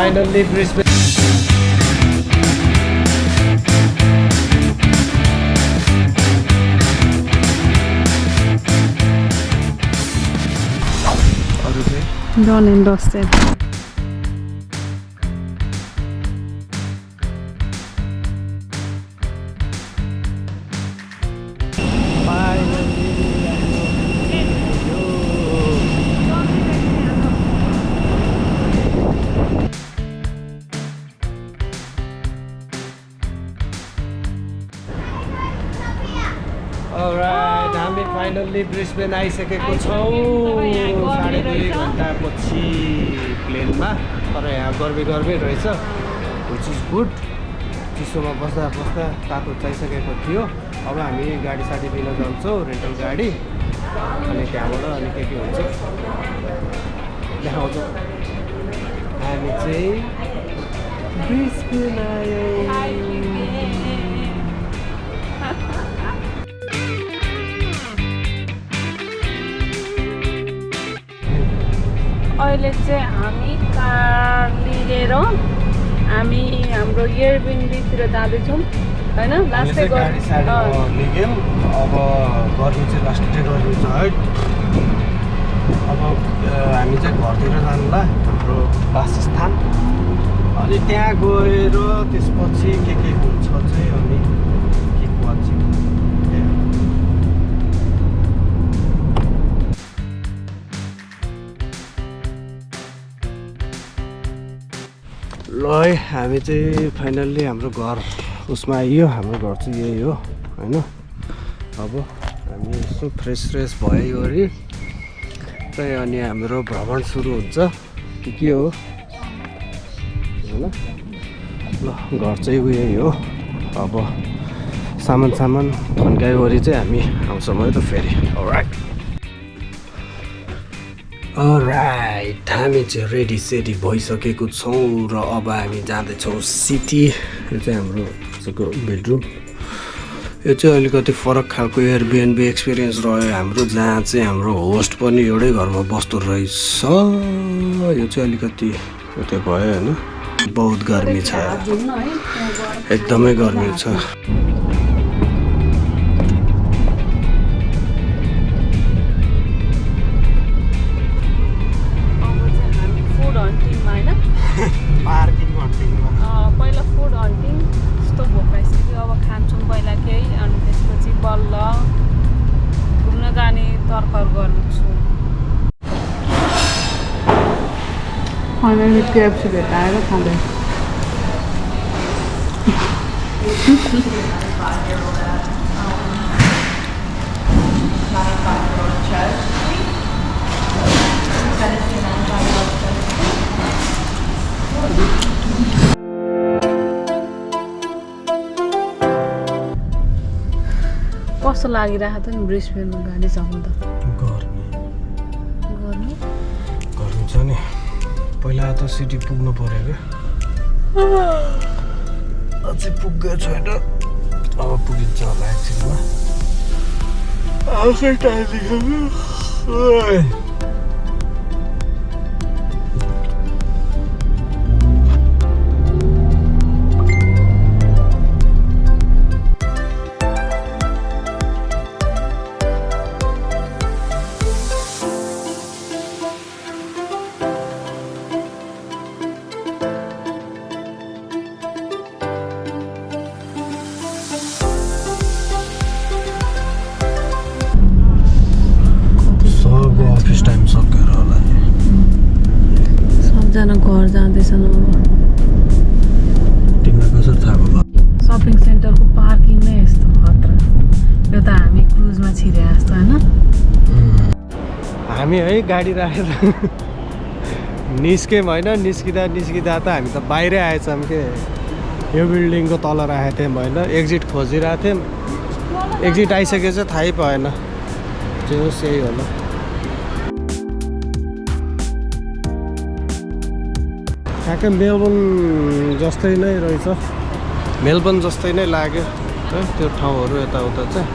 finally Brisbane. Done and dusted. Alright, हामी finally Brisbane आइसकेको छौँ 2.5 घन्टापछि प्लेनमा। तर यहाँ गर्मी रहेछ, विच इज गुड। चिसोमा बस्दा बस्दा तातो चाहिसकेको थियो। अब हामी गाडी साडी लिन जान्छौँ, रेन्टल गाडी, अनि त्यहाँबाट अनि के हुन्छ देखाउँछौँ। हामी चाहिँ ब्रिस्बेन आयौँ। अहिले चाहिँ हामी कार लिएर हामी हाम्रो एयरबिएनबीतिर जाँदैछौँ हैन। लास्टै गाडी साडी लिग्यौँ। अब गर्मी चाहिँ लास्टै गर्मी छ है। अब हामी चाहिँ घरतिर जानुला, हाम्रो वासस्थान। अनि त्यहाँ गएर त्यसपछि के हुन्छ चाहिँ अनि के भन्छ ल है। हामी चाहिँ फाइनल्ली हाम्रो घर उसमा आइयो। हाम्रो घर चाहिँ यही हो हैन। अब हामी यसो फ्रेस भइवरी चाहिँ अनि हाम्रो भ्रमण सुरु हुन्छ के हो हैन। ल घर चाहिँ यही हो। अब सामान थन्काइवरी चाहिँ हामी आउँछौँ है त फेरि। अलराइट, हामी चाहिँ रेडी सेडी भइसकेको छौँ र अब हामी जाँदैछौँ सिटी। यो चाहिँ हाम्रो बेडरुम। यो चाहिँ अलिकति फरक खालको एयरबिएनबी एक्सपिरियन्स रह्यो हाम्रो, जहाँ चाहिँ हाम्रो होस्ट पनि एउटै घरमा बस्दो रहेछ। यो चाहिँ अलिकति त्यो भयो होइन। बहुत गर्मी छ, एकदमै गर्मी छ। पहिला फुड हन्टिङ यस्तो भोक लागिसक्यो। अब खान्छौँ पहिला केही, अनि त्यसपछि बल्ल घुम्न जाने तर्खर गर्छु। फाइनली केएफसी भेटाएर खाँदै कस्तो लागिरहेको थियो नि ब्रिस्बेनमा गाडी चलाउँदा। गर्मी छ नि। पहिला त सिटी पुग्नु पर्यो क्या, अझै पुग्गएको छैन। अब पुगिन्छ होला एकछिनमा। आफै टाइम देखाउनु। सबजना घर जाँदैछन्। अब तिमीलाई कसरी थाहा भयो? सपिङ सेन्टरको पार्किङ नै यस्तो खतरा। यो त हामी क्रुजमा छिरे जस्तो होइन। हामी है गाडी राखेर निस्क्यौँ होइन। निस्किँदा त हामी त बाहिरै आएछौँ के। यो बिल्डिङको तल राखेको थियौँ होइन। एक्जिट खोजिरहेको थियौँ, एक्जिट आइसकेको चाहिँ थाहै पाएन। जे होस् यही होला। ठ्याक्कै मेलबर्न जस्तै नै रहेछ, मेलबर्न जस्तै नै लाग्यो है त्यो ठाउँहरू यताउता चाहिँ।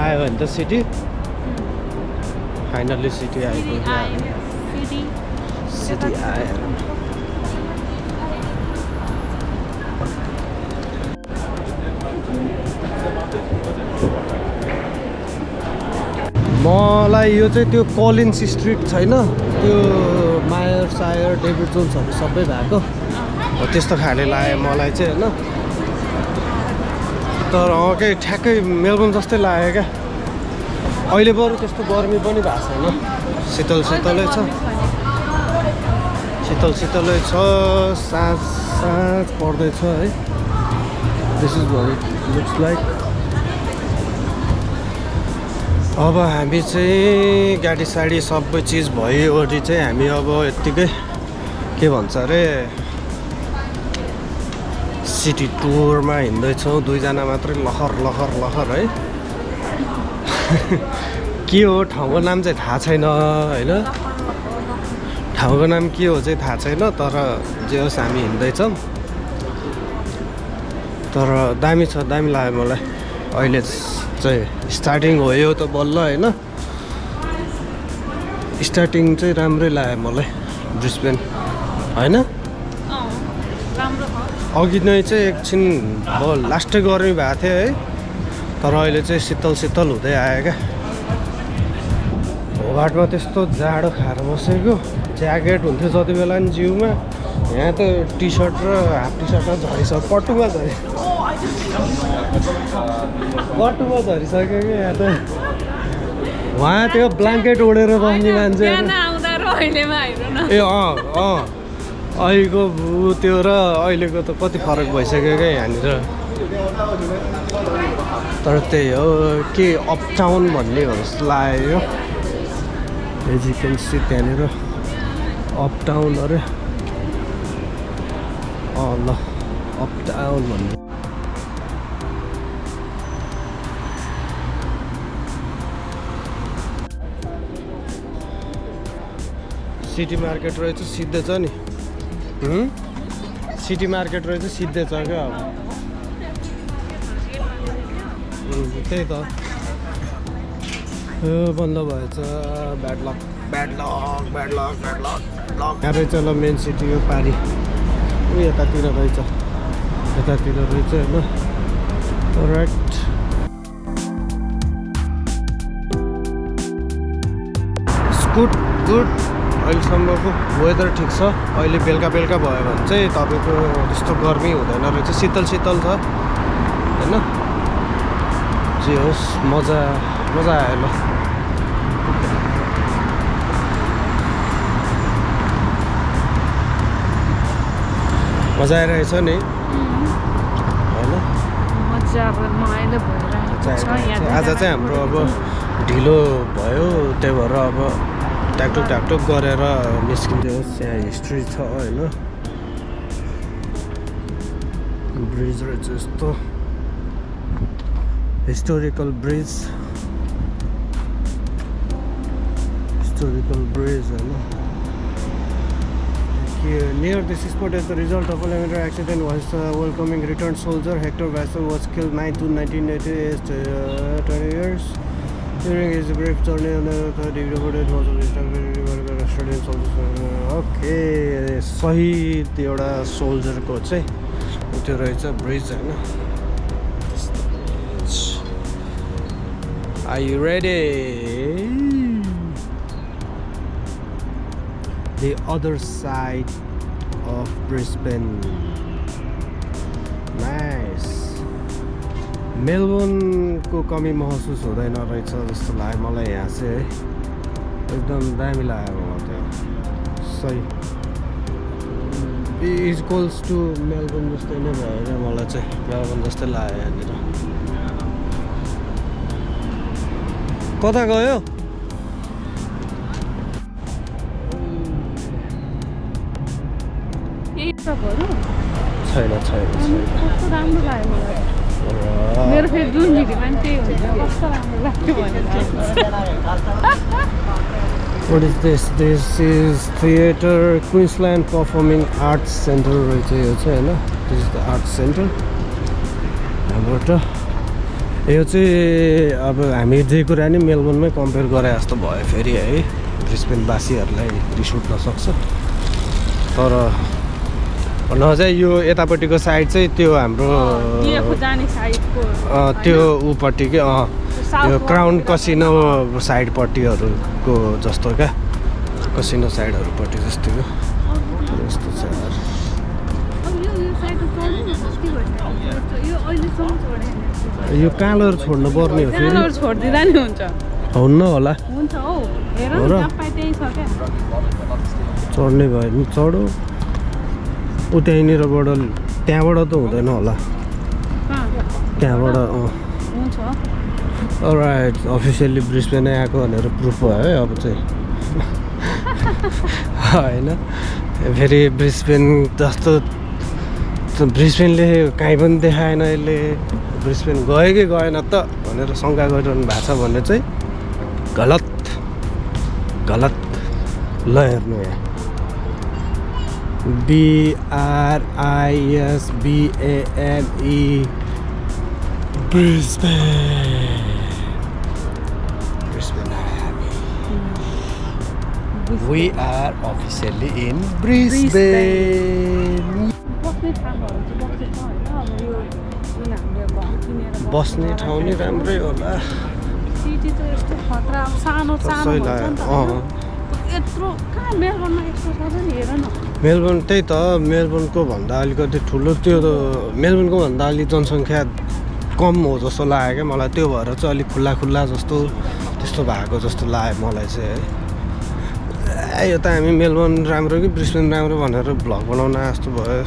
आयो भने त सिटी, फाइनल्ली सिटी आइपुग्यो। सिटी आएर मलाई यो चाहिँ त्यो कोलिन्स स्ट्रिट छैन त्यो मायर सायर डेभिड जोन्सहरू सबै भएको हो त्यस्तो खाले लाग्यो मलाई चाहिँ होइन तर के ठ्याक्कै मेलबोर्न जस्तै लाग्यो क्या अहिले बरु त्यस्तो गर्मी पनि भएको छैन शीतल शीतलै छ शीतल शीतलै छ साँझ साँझ पर्दैछ है this is what it looks like अब हामी चाहिँ गाडी साडी सबै चिज भइवरी चाहिँ हामी अब यत्तिकै के भन्छ अरे सिटी टुरमा हिँड्दैछौँ दुईजना मात्रै लहर लहर लहर है के हो ठाउँको नाम चाहिँ थाहा छैन होइन ठाउँको नाम के हो चाहिँ थाहा छैन तर जे होस् हामी हिँड्दैछौँ तर दामी छ दामी लाग्यो मलाई अहिले चाहिँ स्टार्टिङ हो यो त बल्ल होइन स्टार्टिङ चाहिँ राम्रै लाग्यो मलाई ब्रिस्बेन होइन अघि नै चाहिँ एकछिन लास्टै गर्मी भएको थियो है तर अहिले चाहिँ शीतल शीतल हुँदै आयो क्या होबाटमा त्यस्तो जाडो खाएर बसेको ज्याकेट हुन्थ्यो जति बेला नि जिउमा यहाँ त टी सर्ट र हाफ टी सर्टमा झरिसक्यो पटुमा झरिसक्यो क्या यहाँ त उहाँ त्यो ब्ल्याङ्केट ओढेर बस्ने मान्छे ए अहिलेको त्यो र अहिलेको त कति फरक भइसक्यो क्या यहाँनिर तर त्यही हो के अपटाउन भन्ने हो जस्तो लाग्यो एजुकेन्सी त्यहाँनिर अपटाउन अरे ल अपटाउन भन्ने सिटी मार्केट रहेछ सिधै छ नि सिटी मार्केट रहेछ सिधै छ क्या अब त्यही त बन्द भएछ bad lock bad lock bad lock bad lock यहाँ रहेछ ल मेन सिटी हो पारी यतातिर रहेछ होइन राइट गुड गुड अहिलेसम्मको वेदर ठिक छ अहिले बेलुका भयो भने चाहिँ तपाईँको त्यस्तो गर्मी हुँदैन रहेछ शीतल शीतल छ होइन जे होस् मजा आयो ल मजा आइरहेछ नि होइन आज चाहिँ हाम्रो अब ढिलो भयो त्यही भएर अब टाकटुक गरेर निस्किन्थ्यो यहाँ हिस्ट्री छ होइन ब्रिज रहेछ यस्तो हिस्टोरिकल ब्रिज होइन Near this spot as the result of a elevator accident was welcoming returned soldier Hector Vassal was killed 9 to 1988 20 years during his brief journey on the third devoted was Australian soldiers okay शहीद एउटा सोल्जरको चाहिँ त्यो रहेछ bridge होइन Are you ready? The other side of Brisbane. Nice. मेलबोर्नको कमी महसुस हुँदैन रहेछ जस्तो लाग्यो मलाई यहाँ चाहिँ एकदम दामी लाग्यो मलाई त्यो सही इज इक्वल्स टु मेलबोर्न जस्तै नै भयो क्या मलाई चाहिँ मेलबोर्न जस्तै लाग्यो यहाँनिर कता गयो छैन कस्तो राम्रो लाग्यो मलाई मेरो फेरि जुन भिडियोमा पनि त्यही हुन्छ कस्तो राम्रो लाग्यो भनेर What is this? This is Theatre Queensland Performing Arts Centre रहेछ यो चाहिँ होइन This is the Arts Centre हाम्रोबाट यो चाहिँ अब हामी जे कुरा नि मेलबोर्नमै कम्पेयर गरे जस्तो भयो फेरि है ब्रिस्बेनवासीहरूलाई रिस उठ्न सक्छ तर भन्न चाहिँ यो यतापट्टिको साइड चाहिँ त्यो हाम्रो DF जाने साइडको त्यो उपट्टिकै यो क्राउन कसिनो साइडपट्टिहरूको जस्तो क्या कसिनो साइडहरूपट्टि जस्तो यस्तो छ यार। यो कालोहरू छोड्नु पर्ने हो फेरि छोडिदिँदा नि हुन्छ हुन्न होला हुन्छ हौ हेर हो र? त्यही छ क्या चढ्ने भयो भने चढो ऊ त्यहीँनिरबाट त्यहाँबाट त हुँदैन होला त्यहाँबाट हुन्छ राइट अफिसियल्ली ब्रिस्बेनै आएको भनेर प्रुफ भयो है अब चाहिँ होइन फेरि ब्रिस्बेन जस्तो ब्रिस्बेनले काहीँ पनि देखाएन यसले ब्रिस्बेन गयो कि गएन त भनेर शङ्का गरिरहनु भएको छ भने चाहिँ गलत गलत ल हेर्नु यहाँ BRISBANE Brisbane We are officially in Brisbane बस्ने ठाउँहरू चाहिँ बस्ने छ होइन अब यो जुन हामीले घर किनेर बस्ने ठाउँ नि राम्रै होला सिटी त यस्तो खतरा अब सानो सानो हुन्छ नि त यत्रो कहाँ मेलबर्नमा यस्तो छ नि हेर न मेलबर्न त्यही त मेलबर्नको भन्दा अलिकति ठुलो त्यो मेलबर्नको भन्दा अलिक जनसङ्ख्या कम हो जस्तो लाग्यो क्या मलाई त्यो भएर चाहिँ अलिक खुल्ला खुल्ला जस्तो त्यस्तो भएको जस्तो लाग्यो मलाई चाहिँ है यो त हामी मेलबर्न राम्रो कि ब्रिस्बेन राम्रो भनेर भ्लग बनाउन जस्तो भयो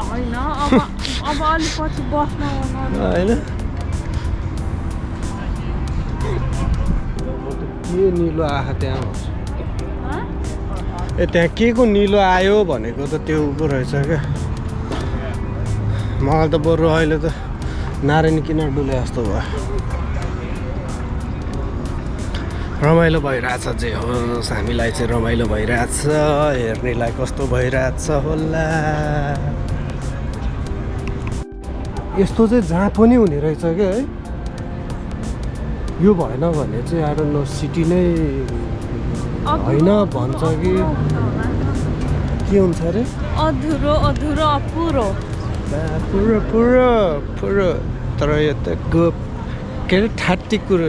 होइन अब अलिक पछि बस्न होइन के निलो आँखा त्यहाँ ए त्यहाँ के को निलो आयो भनेको त त्यो उको रहेछ क्या मलाई त बरु अहिले त नारायणी किन डुले जस्तो भयो रमाइलो भइरहेछ जे होस् हामीलाई चाहिँ रमाइलो भइरहेछ हेर्नेलाई कस्तो भइरहेछ होला यस्तो चाहिँ जहाँ पनि हुने रहेछ क्या है यो भएन भने चाहिँ आएर न सिटी नै होइन भन्छ कि के हुन्छ अरे अधुरो अधुरो अपुरो पुरो पुरो पुरो तर यो त गोप के अरे ठाट्टी कुरो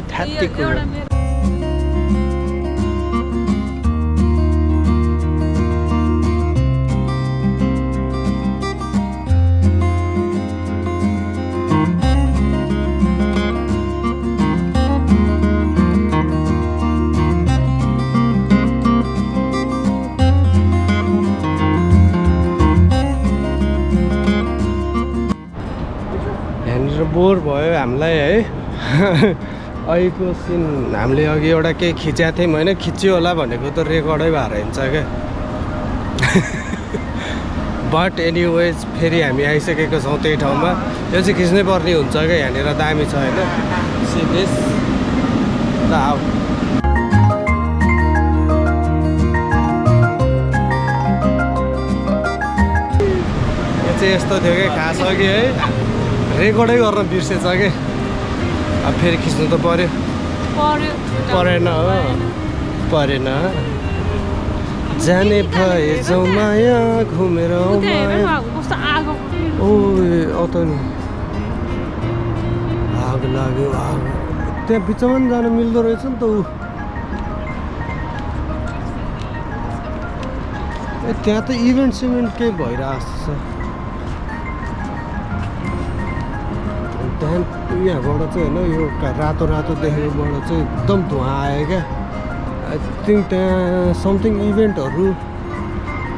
बोर भयो हामीलाई है अहिलेको सिन हामीले अघि एउटा केही खिचेको थियौँ होइन खिच्यो होला भनेको त रेकर्डै भएर हिँड्छ क्या बट एनिवेज फेरि हामी आइसकेको छौँ त्यही ठाउँमा यो चाहिँ खिच्नै पर्ने हुन्छ क्या यहाँनिर दामी छ होइन सिरियस ल आऊ यो चाहिँ यस्तो थियो कि खास अघि है रेकर्डै गर्न बिर्सेछ कि अब फेरि खिच्नु त परेन हो परेन जाने भए जाउँ माया घुमेर कस्तो आगो ओ आउँछ नि आग लाग्यो आग त्यहाँ बिचमा पनि जान मिल्दो रहेछ नि त ऊ त्यहाँ त इभेन्ट सिभेन्ट केही भइरहेको जस्तो छ त्यहाँ यहाँबाट चाहिँ होइन यो रातो रातो देखेकोबाट चाहिँ एकदम धुवा आयो क्या आई थिङ्क त्यहाँ समथिङ इभेन्टहरू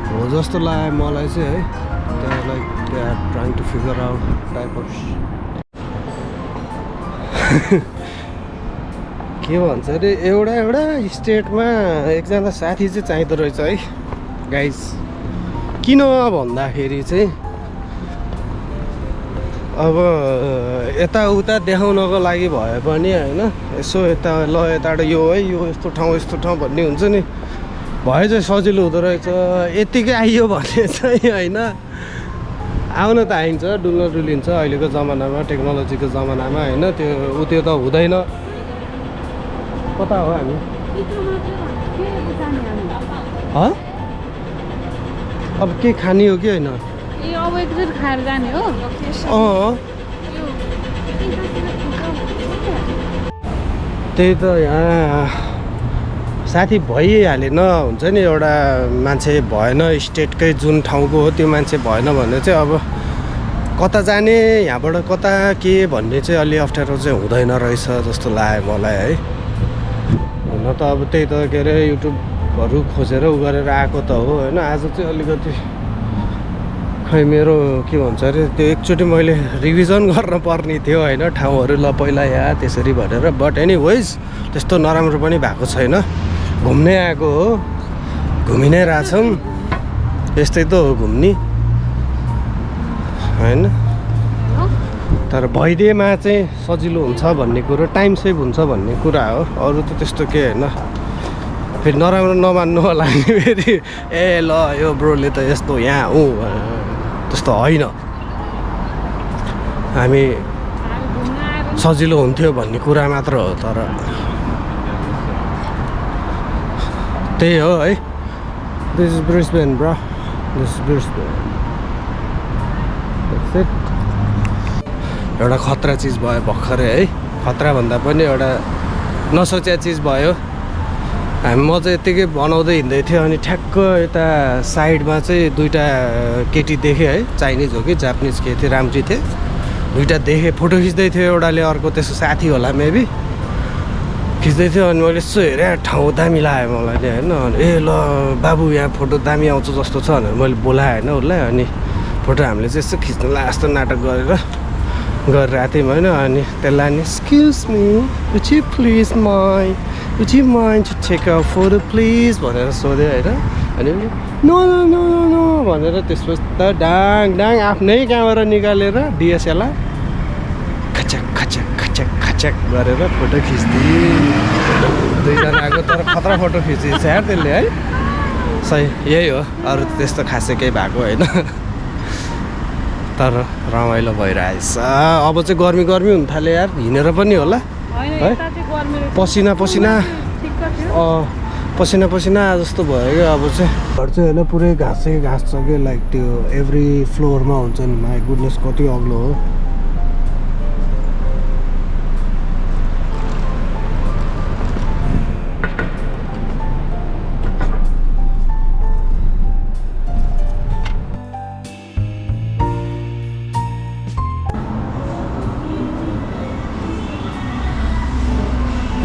हो जस्तो लाग्यो मलाई चाहिँ है त्यहाँ like they are trying to figure out type of के भन्छ अरे एउटा स्टेटमा एकजना साथी चाहिँ चाहिँदो रहेछ है गाइस किन भन्दाखेरि चाहिँ अब यताउता देखाउनको लागि भए पनि होइन यसो यता ल यताबाट यो है यो यस्तो ठाउँ भन्ने हुन्छ नि भए चाहिँ सजिलो हुँदो रहेछ यत्तिकै आइयो भने चाहिँ होइन आउन त आइन्छ डुल्न डुलिन्छ अहिलेको जमानामा टेक्नोलोजीको जमानामा होइन त्यो त हुँदैन कता हो हामी अब के खाने हो कि होइन? ए अब एकचोटि खाएर जाने हो? त्यही त यहाँ साथी भइहाले न हुन्छ नि एउटा मान्छे भएन स्टेटकै जुन ठाउँको हो त्यो मान्छे भएन भने चाहिँ अब कता जाने यहाँबाट कता के भन्ने चाहिँ अलि अप्ठ्यारो चाहिँ हुँदैन रहेछ जस्तो लाग्यो मलाई है। हुन त अब त्यही त के अरे युट्युबहरू खोजेर उ गरेर आएको त हो होइन। आज चाहिँ अलिकति खै मेरो के भन्छ अरे त्यो एकचोटि मैले रिभिजन गर्न पर्ने थियो होइन ठाउँहरू ल पहिला यहाँ त्यसरी भनेर। बट एनिवेज त्यस्तो नराम्रो पनि भएको छैन, घुम्नै आएको हो, घुमि नै रहेछौँ, यस्तै त हो घुम्ने होइन। तर भइदिएमा चाहिँ सजिलो हुन्छ भन्ने कुरो, टाइम सेभ हुन्छ भन्ने कुरा हो, अरू त त्यस्तो के होइन। फेरि नराम्रो नमान्नु होला नि फेरि ए ल यो ब्रोले त यस्तो यहाँ ऊ त्यस्तो होइन। हामी सजिलो हुन्थ्यो भन्ने कुरा मात्र हो। तर त्यही हो है। This is Brisbane bro, this is Brisbane. एउटा खतरा चिज भयो भर्खरै है, खतरा भन्दा पनि एउटा नसोचेको चिज भयो। म चाहिँ यत्तिकै बनाउँदै हिँड्दै थिएँ अनि ठ्याक्क यता साइडमा चाहिँ दुईवटा केटी देखेँ है, चाइनिज हो कि जापानिज के थिए राम्री थिए, दुईवटा देखेँ, फोटो खिच्दै थियो एउटाले, अर्को त्यसको साथी होला मेबी, खिच्दै थियो। अनि मैले यसो हेरेँ ठाउँ दामी लाग्यो मलाई नि होइन। अनि ए ल बाबु यहाँ फोटो दामी आउँछ जस्तो छ भनेर मैले बोलाएँ होइन उसलाई। अनि फोटो हामीले चाहिँ यसो खिच्नु ला जस्तो नाटक गरेर गरिरहेको थियौँ होइन। अनि त्यसलाई नि excuse me would you mind to take a photo please भनेर सोध्यो होइन। अनि no no no no no भनेर त्यसपछि त डाङ डाङ आफ्नै क्यामेरा निकालेर डिएसएलआर खचक खचक खचक खचक गरेर फोटो खिच्दियो दुईजनाको। तर खतरा फोटो खिचिन्छ यार त्यसले है। सही यही हो, अरू त्यस्तो खासै केही भएको होइन। तर रमाइलो भइरहेछ। अब चाहिँ गर्मी गर्मी हुन थाल्यो यार, हिँडेर पनि होला है। पसिना पसिना पसिना पसिना जस्तो भयो क्या। अब चाहिँ घर चाहिँ होइन पुरै घाँसै घाँस छ कि, लाइक त्यो एभ्री फ्लोरमा हुन्छ नि। माई गुडनेस कति अग्लो हो।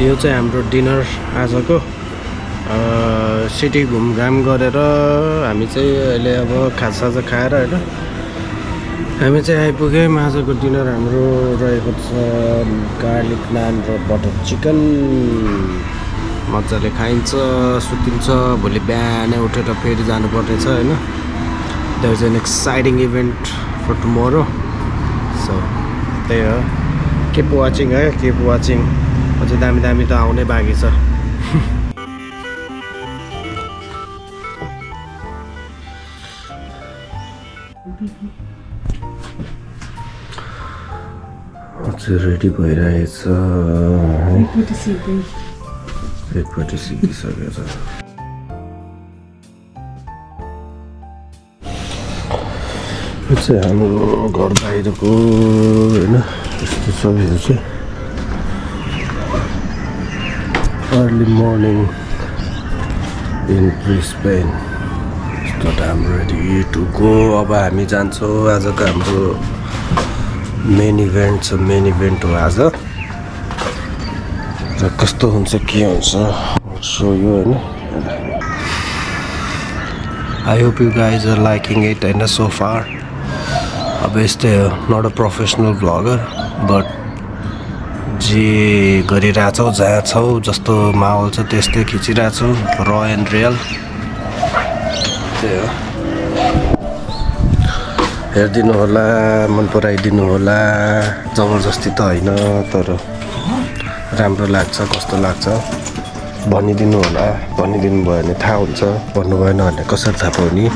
यो चाहिँ हाम्रो डिनर आजको। सिटी घुमघाम गरेर हामी चाहिँ अहिले अब खाजासाजा खाएर होइन हामी चाहिँ आइपुग्यौँ। आजको डिनर हाम्रो रहेको छ गार्लिक नान र बटर चिकन। मजाले खाइन्छ, सुतिन्छ, भोलि बिहानै उठेर फेरि जानुपर्ने छ होइन। There is an exciting event for tomorrow. So त्यही हो, किप वाचिङ है, किप वाचिङ। अझै दामी दामी त आउनै बाँकी छ। अझै रेडी भइरहेछ, एकपट्टि सिकिसकेको छ। यो चाहिँ हाम्रो घर बाहिरको होइन यस्तो सबैहरू चाहिँ early morning in Brisbane. Start am ready to go. अब हामी जान्छौँ। आजको हाम्रो मेन इभेन्ट छ, मेन इभेन्ट हो आज। र कस्तो हुन्छ के हुन्छ सो यो होइन। I hope you guys are liking it होइन सो फार। अब यस्तै हो, not a professional vlogger but जे गरिरहेछौँ जहाँ छौँ जस्तो माहौल छ त्यस्तै खिचिरहेछौँ, र एन्ड रियल। त्यही हो, हेरिदिनु होला, मन पराइदिनु होला। जबरजस्ती त होइन, तर राम्रो लाग्छ कस्तो लाग्छ भनिदिनु होला। भनिदिनु भयो भने थाहा हुन्छ, भन्नु भएन भने कसरी थाहा पाउने।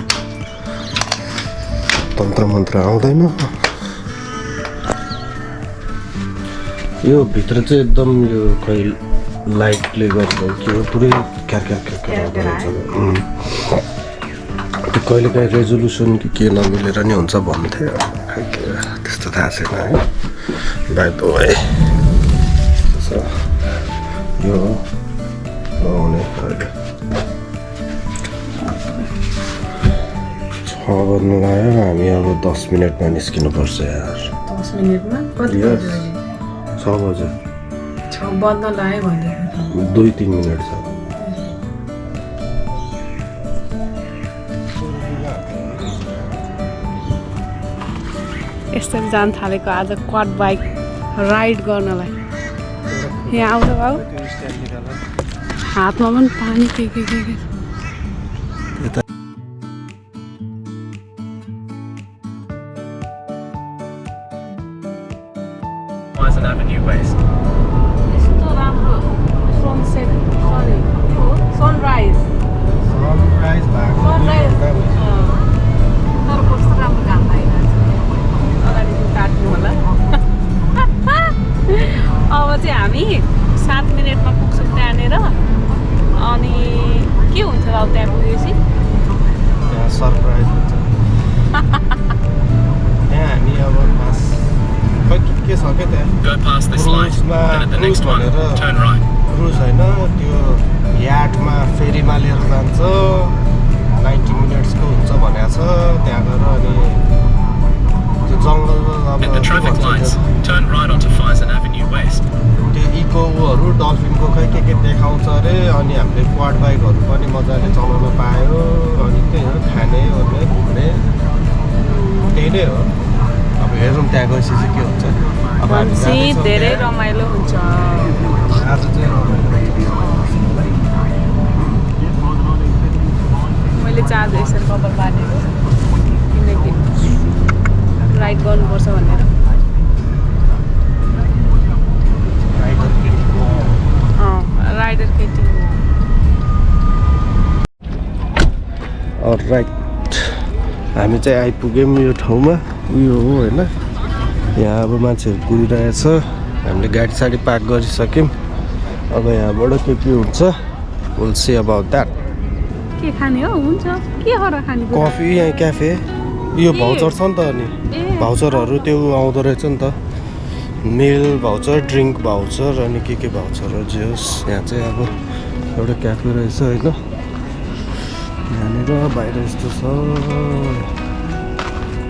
तन्त्र मन्त्र आउँदैन। यो भित्र चाहिँ एकदम यो खै लाइटले गर्दा के हो पुरै क्यार आउँदो रहेछ। त्यो कहिलेकाहीँ रेजोल्युसन कि के नमिलेर नि हुन्छ भन्थ्यो त्यस्तो थाहा छैन है बाई द वे यो आउने अहिले 6 बज्नु लाग्यो हामी अब 10 मिनटमा निस्किनुपर्छ यार 10 मिनेटमा कति Yes. बज्यो अहिले 6 बजे 6 बज्न लाग्यो भने 2-3 मिनट छ यसरी जान थालेको आज क्वाड बाइक राइड गर्नलाई यहाँ आउँछ बाबु हातमा पनि पानी के Avenue West. यस्तो राम्रो सनसेट सरी सनराइज सनराइज तर कस्तो राम्रो घाम लागिरहेको छ अगाडि त्यो काट्नु होला अब चाहिँ हामी 7 मिनेटमा पुग्छौँ त्यहाँनिर अनि के हुन्छ र अब त्यहाँ पुगेपछि त्यहाँ सरप्राइज हुन्छ त्यहाँ हामी अब खास खै के छ क्या त्यहाँ Go past this light, क्रुजमा then at the next one, turn right. Cruise होइन त्यो याटमा फेरीमा लिएर जान्छ 90 मिनट्सको हुन्छ भनेको छ त्यहाँ गएर अनि त्यो जङ्गलमा अब At the के traffic भन्छ lights, turn right onto Faison Avenue West. त्यो इकोहरू डल्फिनको खै के देखाउँछ अरे अनि हामीले क्वाड बाइकहरू पनि मजाले चलाउन पायो अनि त्यही हो खाने ओर्ने घुम्ने त्यही नै हो अब हेरौँ त्यहाँ गएपछि चाहिँ के हुन्छ अब हामी चाहिँ जाँदैछौँ धेरै त्यहाँ। रमाइलो हुन्छ आज चाहिँ मैले चाहिँ आज यसरी कपाल बाँधेको किनकि राइड गर्नुपर्छ भनेर राइडर केटी हो राइट हामी चाहिँ आइपुग्यौँ यो ठाउँमा उयो हो होइन यहाँ अब मान्छेहरू कुदिरहेछ हामीले गाडी साडी पार्क गरिसक्यौँ अब यहाँबाट के हुन्छ विल सी अबाउट द्याट के खाने हो हुन्छ के हो र खाने कुरा? कफी यहाँ क्याफे यो भाउचर छ नि त अनि ए भाउचरहरू त्यो आउँदो रहेछ नि त मिल भाउचर ड्रिङ्क भाउचर अनि के भाउचरहरू जे होस् यहाँ चाहिँ अब एउटा क्याफे रहेछ होइन यहाँनिर बाहिर यस्तो छ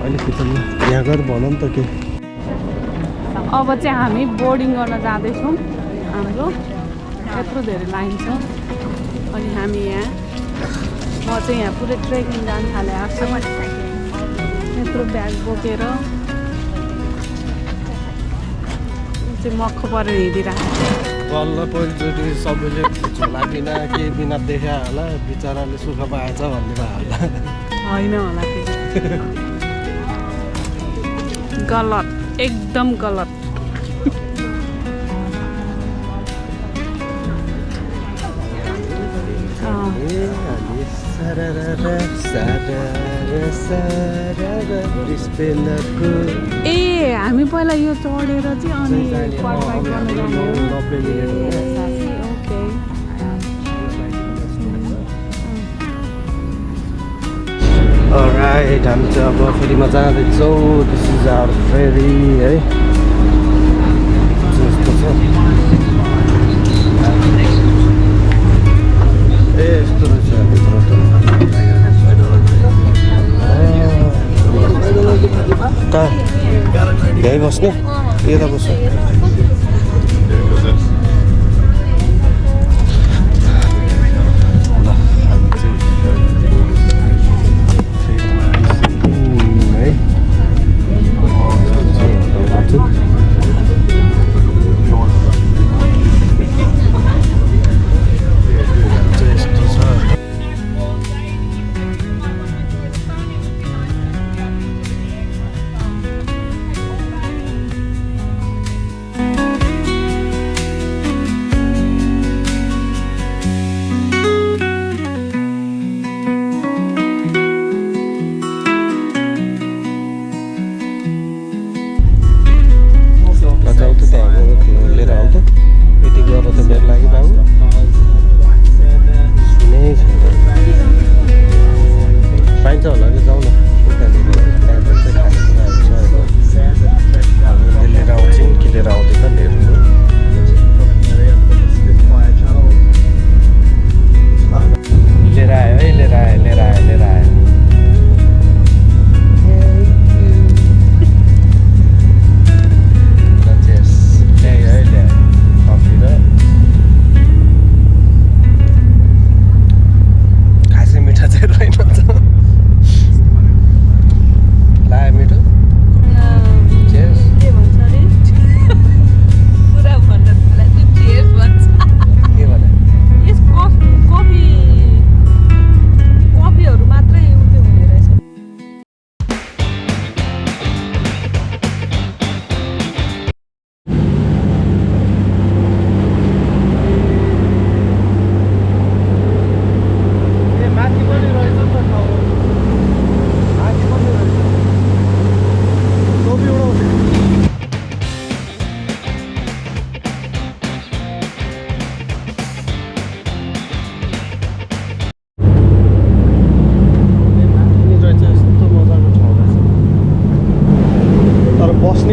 अहिले किचन यहाँ गएर भन नि त के अब चाहिँ हामी बोर्डिङ गर्न जाँदैछौँ हाम्रो यत्रो धेरै लाइन छ अनि हामी यहाँ म चाहिँ यहाँ पुरै ट्रेकिङ जानु थालेँ आफै यत्रो ब्याग बोकेर चाहिँ मक्ख परेर हिँडिरहेको बल्ल पहिलोचोटि सबैले झोला बिना के बिना देखा होला बिचराले सुख पाएछ भन्ने भयो होला होइन होला त्यो गलत एकदम गलत ए हामी पहिला यो चढेर चाहिँ अनि क्वाड बाइक गर्न जाने हो 90 मिनट हो ए, ओके Alright, हामी चाहिँ अब फेरीमा जाँदैछौँ दिस इज आवर फेरी है जस्तो छ ए यस्तो रहेछ भित्र त कहाँ यहीँ बस्ने यता बस्नु ल हामी चाहिँ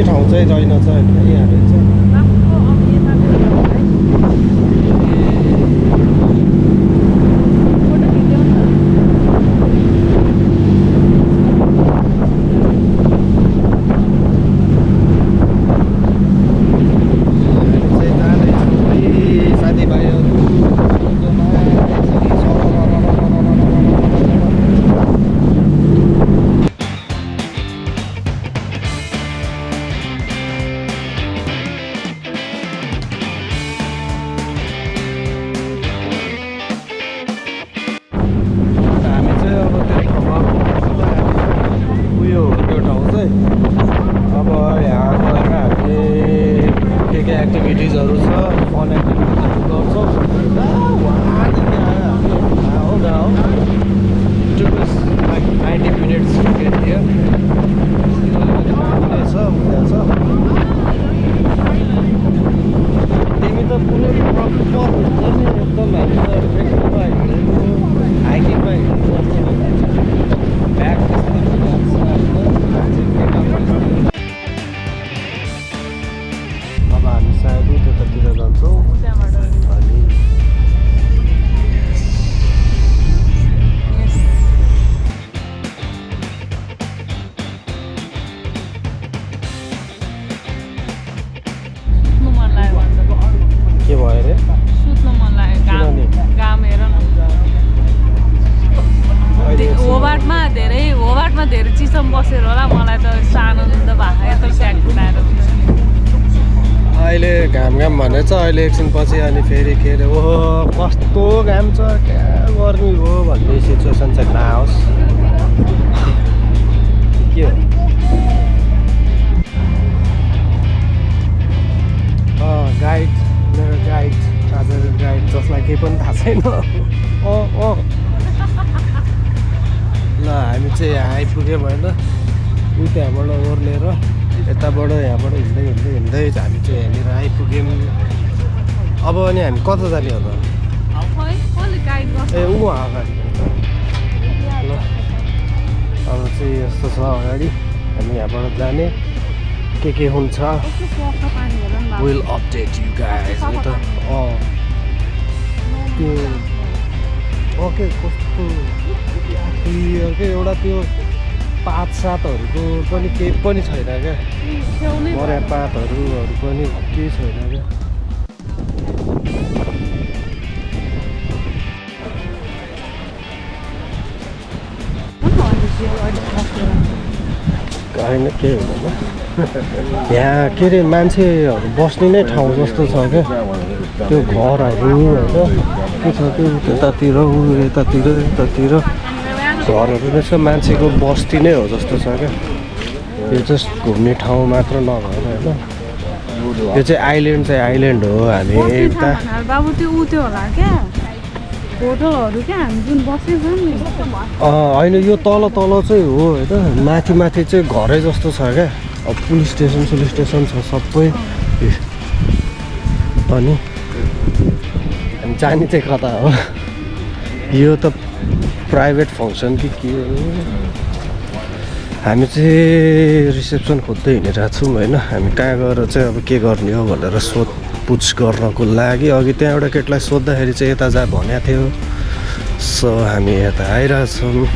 ठाउँ चाहिँ रहेनछ होइन यहाँ चाहिँ एक्टिभिटिजहरू छ फन एक्टिभिटिजहरू गर्छौँ Took us like 90 minutes to get here. तिमी त कुनै प्रपर हुन्छ नि एकदम हामी त ट्रेकिङमा हिँडेको हाइकिङमा हिँडेको ब्याग अब हामी सायद त्यतातिर जान्छौँ अनि के भयो अरे सुत्नु मन लाग्यो घाम हेर न होबाटमा धेरै चिसोमा बसेर होला मलाई त यस्तो आनन्द भएको यत्रो स्याक बनाएर अहिले घाम भनेछ अहिले एकछिनपछि अनि फेरि के अरे ओहो कस्तो घाम छ क्या गर्मी हो भन्ने सिचुएसन चाहिँ नआओस् के हो गाइड मेरो गाइड आजको गाइड जसलाई केही पनि थाहा छैन ल हामी चाहिँ यहाँ आइपुग्यौँ होइन ऊ त्यहाँबाट ओर्लेर यताबाट यहाँबाट हिँड्दै हामी चाहिँ यहाँनिर आइपुग्यौँ अब अनि हामी कता जाने हो त ए ऊ अगाडि ल अब चाहिँ यस्तो छ अगाडि हामी यहाँबाट जाने के हुन्छ विल अपडेट यु गाइज है त त्यो ओके कस्तो क्लियर के एउटा त्यो पात सातहरूको पनि केही पनि छैन क्या मर्या पातहरू पनि केही छैन क्या होइन केही हुँदैन यहाँ के अरे मान्छेहरू बस्ने नै ठाउँ जस्तो छ क्या त्यो घरहरू होइन के छ त्यो त्यतातिर यतातिर घरहरू नै छ मान्छेको बस्ती नै हो जस्तो छ क्या यो जस्ट घुम्ने ठाउँ मात्र नभएर होइन यो चाहिँ आइल्यान्ड हो हामी यता बाबु त्यो उत्यो होला क्या होटलहरू क्या हामी जुन बसेको नि होइन यो तल चाहिँ हो होइन माथि चाहिँ घरै जस्तो छ क्या अब पुलिस स्टेसन छ सबै अनि हामी जाने चाहिँ कता हो यो त प्राइभेट फङ्सन कि के हो हामी चाहिँ रिसेप्सन खोज्दै हिँडिरहेको छौँ होइन हामी कहाँ गएर चाहिँ अब के गर्ने हो भनेर सोधपुछ गर्नको लागि अघि त्यहाँ एउटा केटीलाई सोद्धाखेरि चाहिँ यता जा भनेको थियो सो हामी यता आइरहेछौँ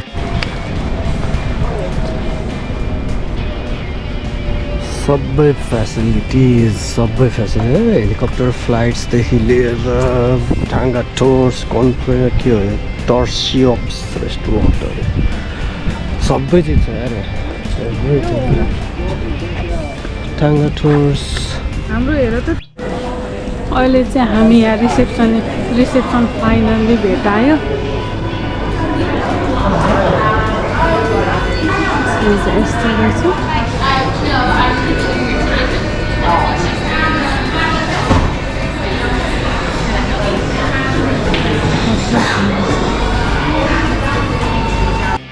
सबै फेसिलिटिज हेलिकप्टर फ्लाइट्सदेखि लिएर टाङ्गा टुर्स के हो टर्सियोप्स रेस्टुरेन्टहरू सबै चिज छ अरे टाङ्गा टुर्स हाम्रो हेर त अहिले चाहिँ हामी यहाँ रिसेप्सन फाइनल्ली भेटायो यस्तो रहेछ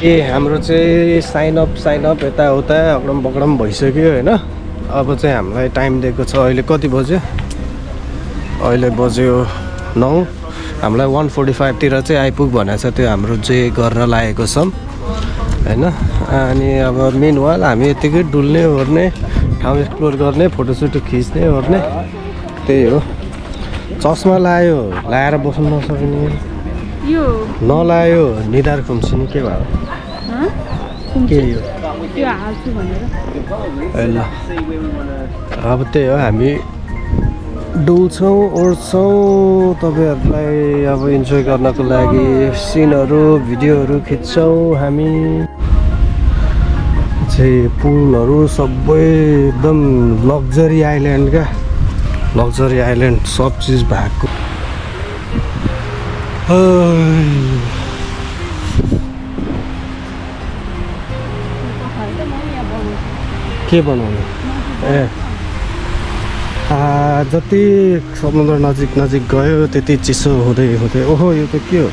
हाम्रो चाहिँ साइन अप यताउता अगडम बगडम भइसक्यो होइन अब चाहिँ हामीलाई टाइम दिएको छ अहिले कति बज्यो अहिले बज्यो 9 हामीलाई 1:45 तिर चाहिँ आइपुग भनेको छ त्यो हाम्रो चाहिँ गर्न लागेको छौँ होइन अनि अब मेनवाल हामी यतिकै डुल्ने ओर्ने ठाउँ एक्सप्लोर गर्ने फोटोसुट खिच्ने गर्ने त्यही हो चस्मा लाएर बस्नु नसक्ने यो नलायो निधार खुम्सिने के भयो के यो यो हाल्छु भनेर ए ल अब त्यही हो हामी डुल्छौँ ओर्छौँ तपाईँहरूलाई अब इन्जोय गर्नको लागि सिनहरू भिडियोहरू खिच्छौँ हामी चाहिँ पुलहरू सबै एकदम लग्जरी आइल्यान्ड क्या लग्जरी आइल्यान्ड सब चिज भएको के बनाउने ए जति समुद्र नजिक नजिक गयो त्यति चिसो हुँदै हुँदै ओहो यो त के हो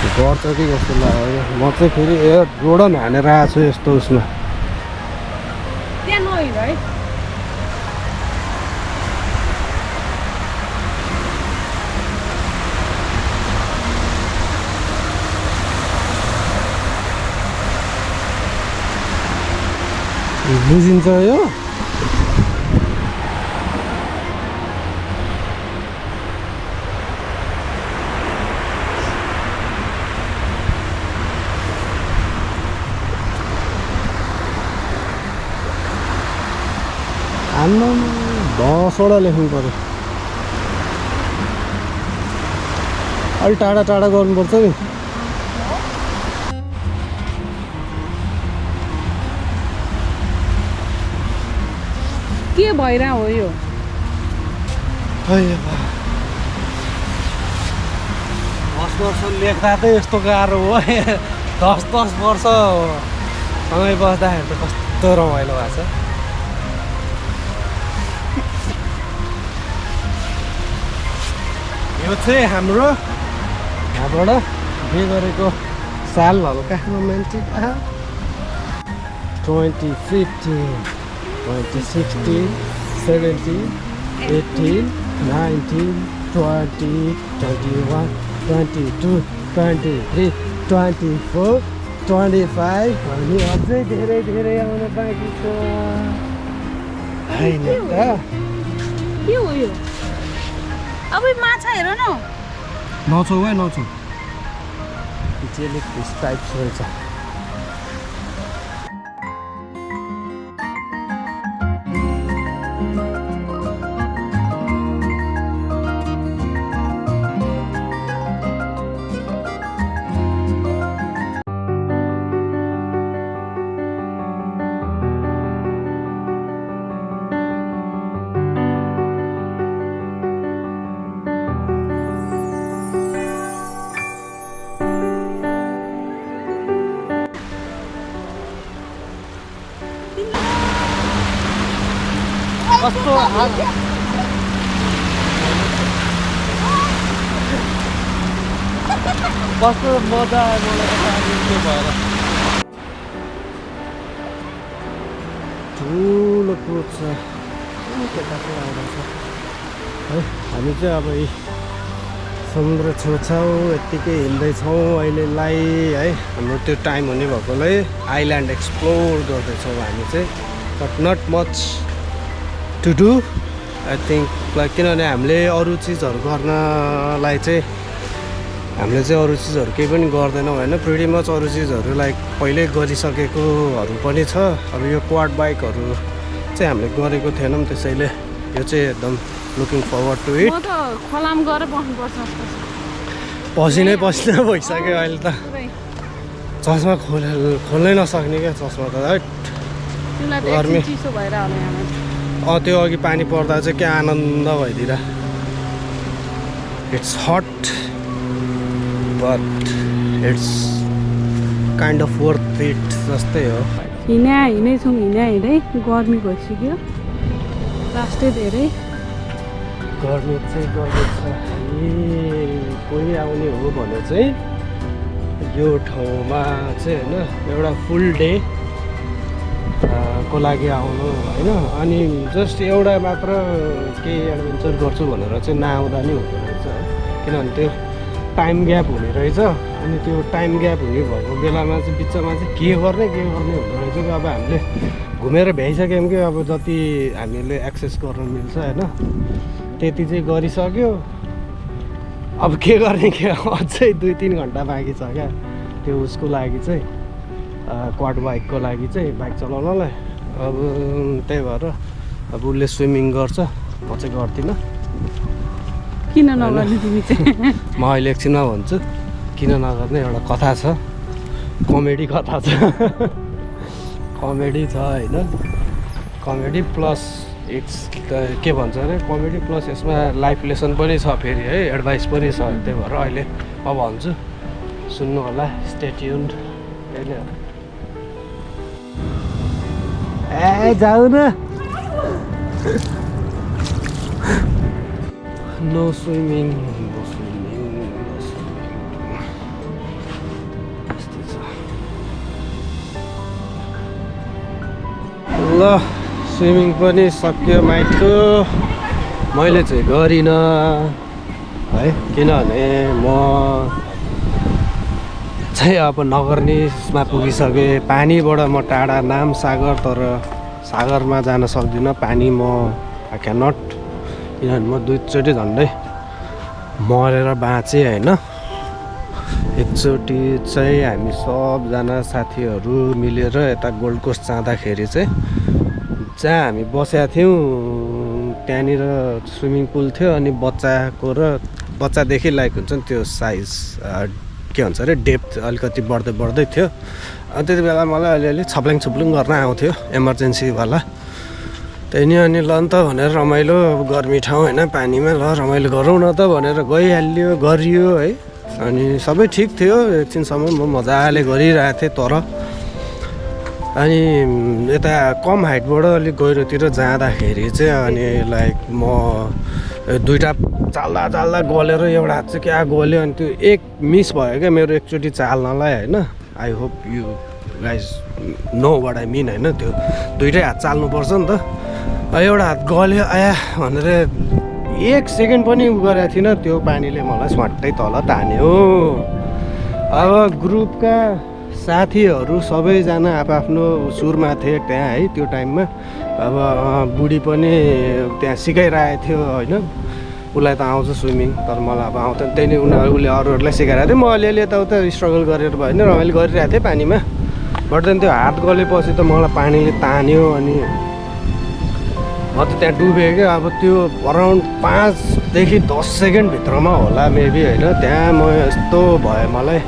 गर्छ कि कस्तो लाग्यो म चाहिँ फेरि रोडन हानेर आएको छु यस्तो उसमा त्यहाँ नहिँड है बुझिन्छ यो आम्मा 10वटा लेख्नु पर्यो अलि टाढा टाढा गर्नुपर्छ नि के भइरा हो यो 10 वर्ष लेख्दा त यस्तो गाह्रो हो 10 वर्ष सँगै बस्दाखेरि त कस्तो रमाइलो भएको छ यो चाहिँ हाम्रो यहाँबाट बे गरेको साल हल्का रोमान्टिक 2015 2016 17 18 19 20 21 22 23 24 25 अनि अझै धेरै धेरै आउन बाँकी छ हैन त के हो यो अब माछा हेर न नछौ है नछौ जेली फिस टाइप रहेछ कस्तो कस्तो मजा आयो मलाई त पानी के भएर ठुलो कोच छ त्यताको आउँदैछ है हामी चाहिँ अब समुद्र छेउछाउ यत्तिकै हिँड्दैछौँ अहिलेलाई है हाम्रो त्यो टाइम हुने भएकोले आइल्यान्ड एक्सप्लोर गर्दैछौँ हामी चाहिँ but not much to do I think like किनभने हामीले अरू चिजहरू गर्नलाई चाहिँ हामीले चाहिँ अरू चिजहरू केही पनि गर्दैनौँ होइन प्रिटी मच अरू चिजहरू लाइक पहिल्यै गरिसकेकोहरू पनि छ अब यो क्वाड बाइकहरू चाहिँ हामीले गरेको थिएनौँ त्यसैले यो चाहिँ एकदम लुकिङ फरवर्ड टु इट म त खोलाम गएर बस्नुपर्छ पसिनै पसिना भइसक्यो अहिले त चस्मा खोल्नै नसक्ने क्या चस्मा त है गर्मी चिसो भएर होला यहाँ त्यो अघि पानी पर्दा चाहिँ क्या आनन्द भइदिएर it's hot but it's kind of worth it जस्तै हो हिँड्छौँ हिँडै गर्मी भइसक्यो लास्टै धेरै गर्मी चाहिँ गर्मी छ कोही आउने हो भने चाहिँ यो ठाउँमा चाहिँ होइन एउटा फुल डे को लागि आउनु होइन अनि जस्ट एउटा मात्र केही एडभेन्चर गर्छु भनेर चाहिँ नआउँदा नि हुँदो रहेछ किनभने त्यो टाइम ग्याप हुने रहेछ अनि त्यो टाइम ग्याप हुने भएको बेलामा चाहिँ बिचमा चाहिँ के गर्ने हुँदो रहेछ कि अब हामीले घुमेर भ्याइसक्यौँ कि अब जति हामीले एक्सेस गर्न मिल्छ होइन त्यति चाहिँ गरिसक्यो। अब के गर्ने के अझै 2-3 घन्टा बाँकी छ क्या त्यो उसको लागि चाहिँ क्वाड बाइकको लागि चाहिँ बाइक चलाउनलाई। अब त्यही भएर अब उसले स्विमिङ गर्छ म चाहिँ गर्दिनँ। किन नगर्ने तिमी चाहिँ? म अहिले एकछिनमा भन्छु किन नगर्ने एउटा कथा छ, कमेडी कथा छ। कमेडी छ होइन, कमेडी प्लस इट्स के भन्छ अरे कमेडी प्लस यसमा लाइफ लेसन पनि छ फेरि है, एडभाइस पनि छ। त्यही भएर अहिले म भन्छु सुन्नु होला, स्टे ट्युन्ड। ए जाऊ न। No swimming, no swimming, no swimming. यस्तै छ। ल स्विमिङ पनि सक्यो माइतको, मैले चाहिँ गरिनँ है, किनभने म चाहिँ अब नगर्नेमा पुगिसकेँ। पानीबाट म टाढा, नाम सागर, तर सागरमा जान सक्दिनँ। पानी म आई क्यान नट, किनभने म 2 चोटि झन्डै मरेर बाँचेँ होइन। एकचोटि चाहिँ हामी सबजना साथीहरू मिलेर यता गोल्ड कोस्ट जाँदाखेरि चाहिँ जहाँ हामी बसेका थियौँ त्यहाँनिर स्विमिङ पुल थियो। अनि बच्चाको र बच्चादेखि लाइक हुन्छ नि त्यो साइज के भन्छ अरे डेप्थ अलिकति बढ्दै थियो। अनि त्यति बेला मलाई अलिअलि छप्ल्याङ गर्न आउँथ्यो इमर्जेन्सीवाला। त्यही नि अनि ल त भनेर रमाइलो, अब गर्मी ठाउँ होइन, पानीमा ल रमाइलो गरौँ न त भनेर गरियो है। अनि सबै ठिक थियो एकछिनसम्म, म मजाले गरिरहेको थिएँ। तर अनि यता कम हाइटबाट अलिक गहिरोतिर जाँदाखेरि चाहिँ अनि लाइक म दुईवटा चाल्दा गलेर एउटा हात चाहिँ क्या गल्यो। अनि त्यो एक मिस भयो क्या मेरो एकचोटि चाल्नलाई होइन। I hope you guys know what I mean होइन। त्यो दुइटै हात चाल्नुपर्छ नि त। एउटा हात गल्यो आया भनेर 1 सेकेन्ड पनि गरेको थिइनँ, त्यो पानीले मलाई स्वाट्टै तल तान्यो। अब ग्रुपका साथीहरू सबैजना आफ्नो सुरमा थिए त्यहाँ है त्यो टाइममा। अब बुढी पनि त्यहाँ सिकाइरहेको थियो होइन, उसलाई त आउँछ स्विमिङ, तर मलाई अब आउँथेन। त्यही नै उसले अरूहरूलाई सिकाइरहेको थियो। म अलिअलि यताउता स्ट्रगल गरेर भयो भने रमाइलो गरिरहेको थिएँ पानीमा। बट देन त्यो हात गलेपछि त मलाई पानीले तान्यो अनि म त त्यहाँ डुबेँ क्या। अब त्यो अराउन्ड 5देखि 10 सेकेन्ड भित्रमा होला मेबी होइन। त्यहाँ म यस्तो भयो मलाई,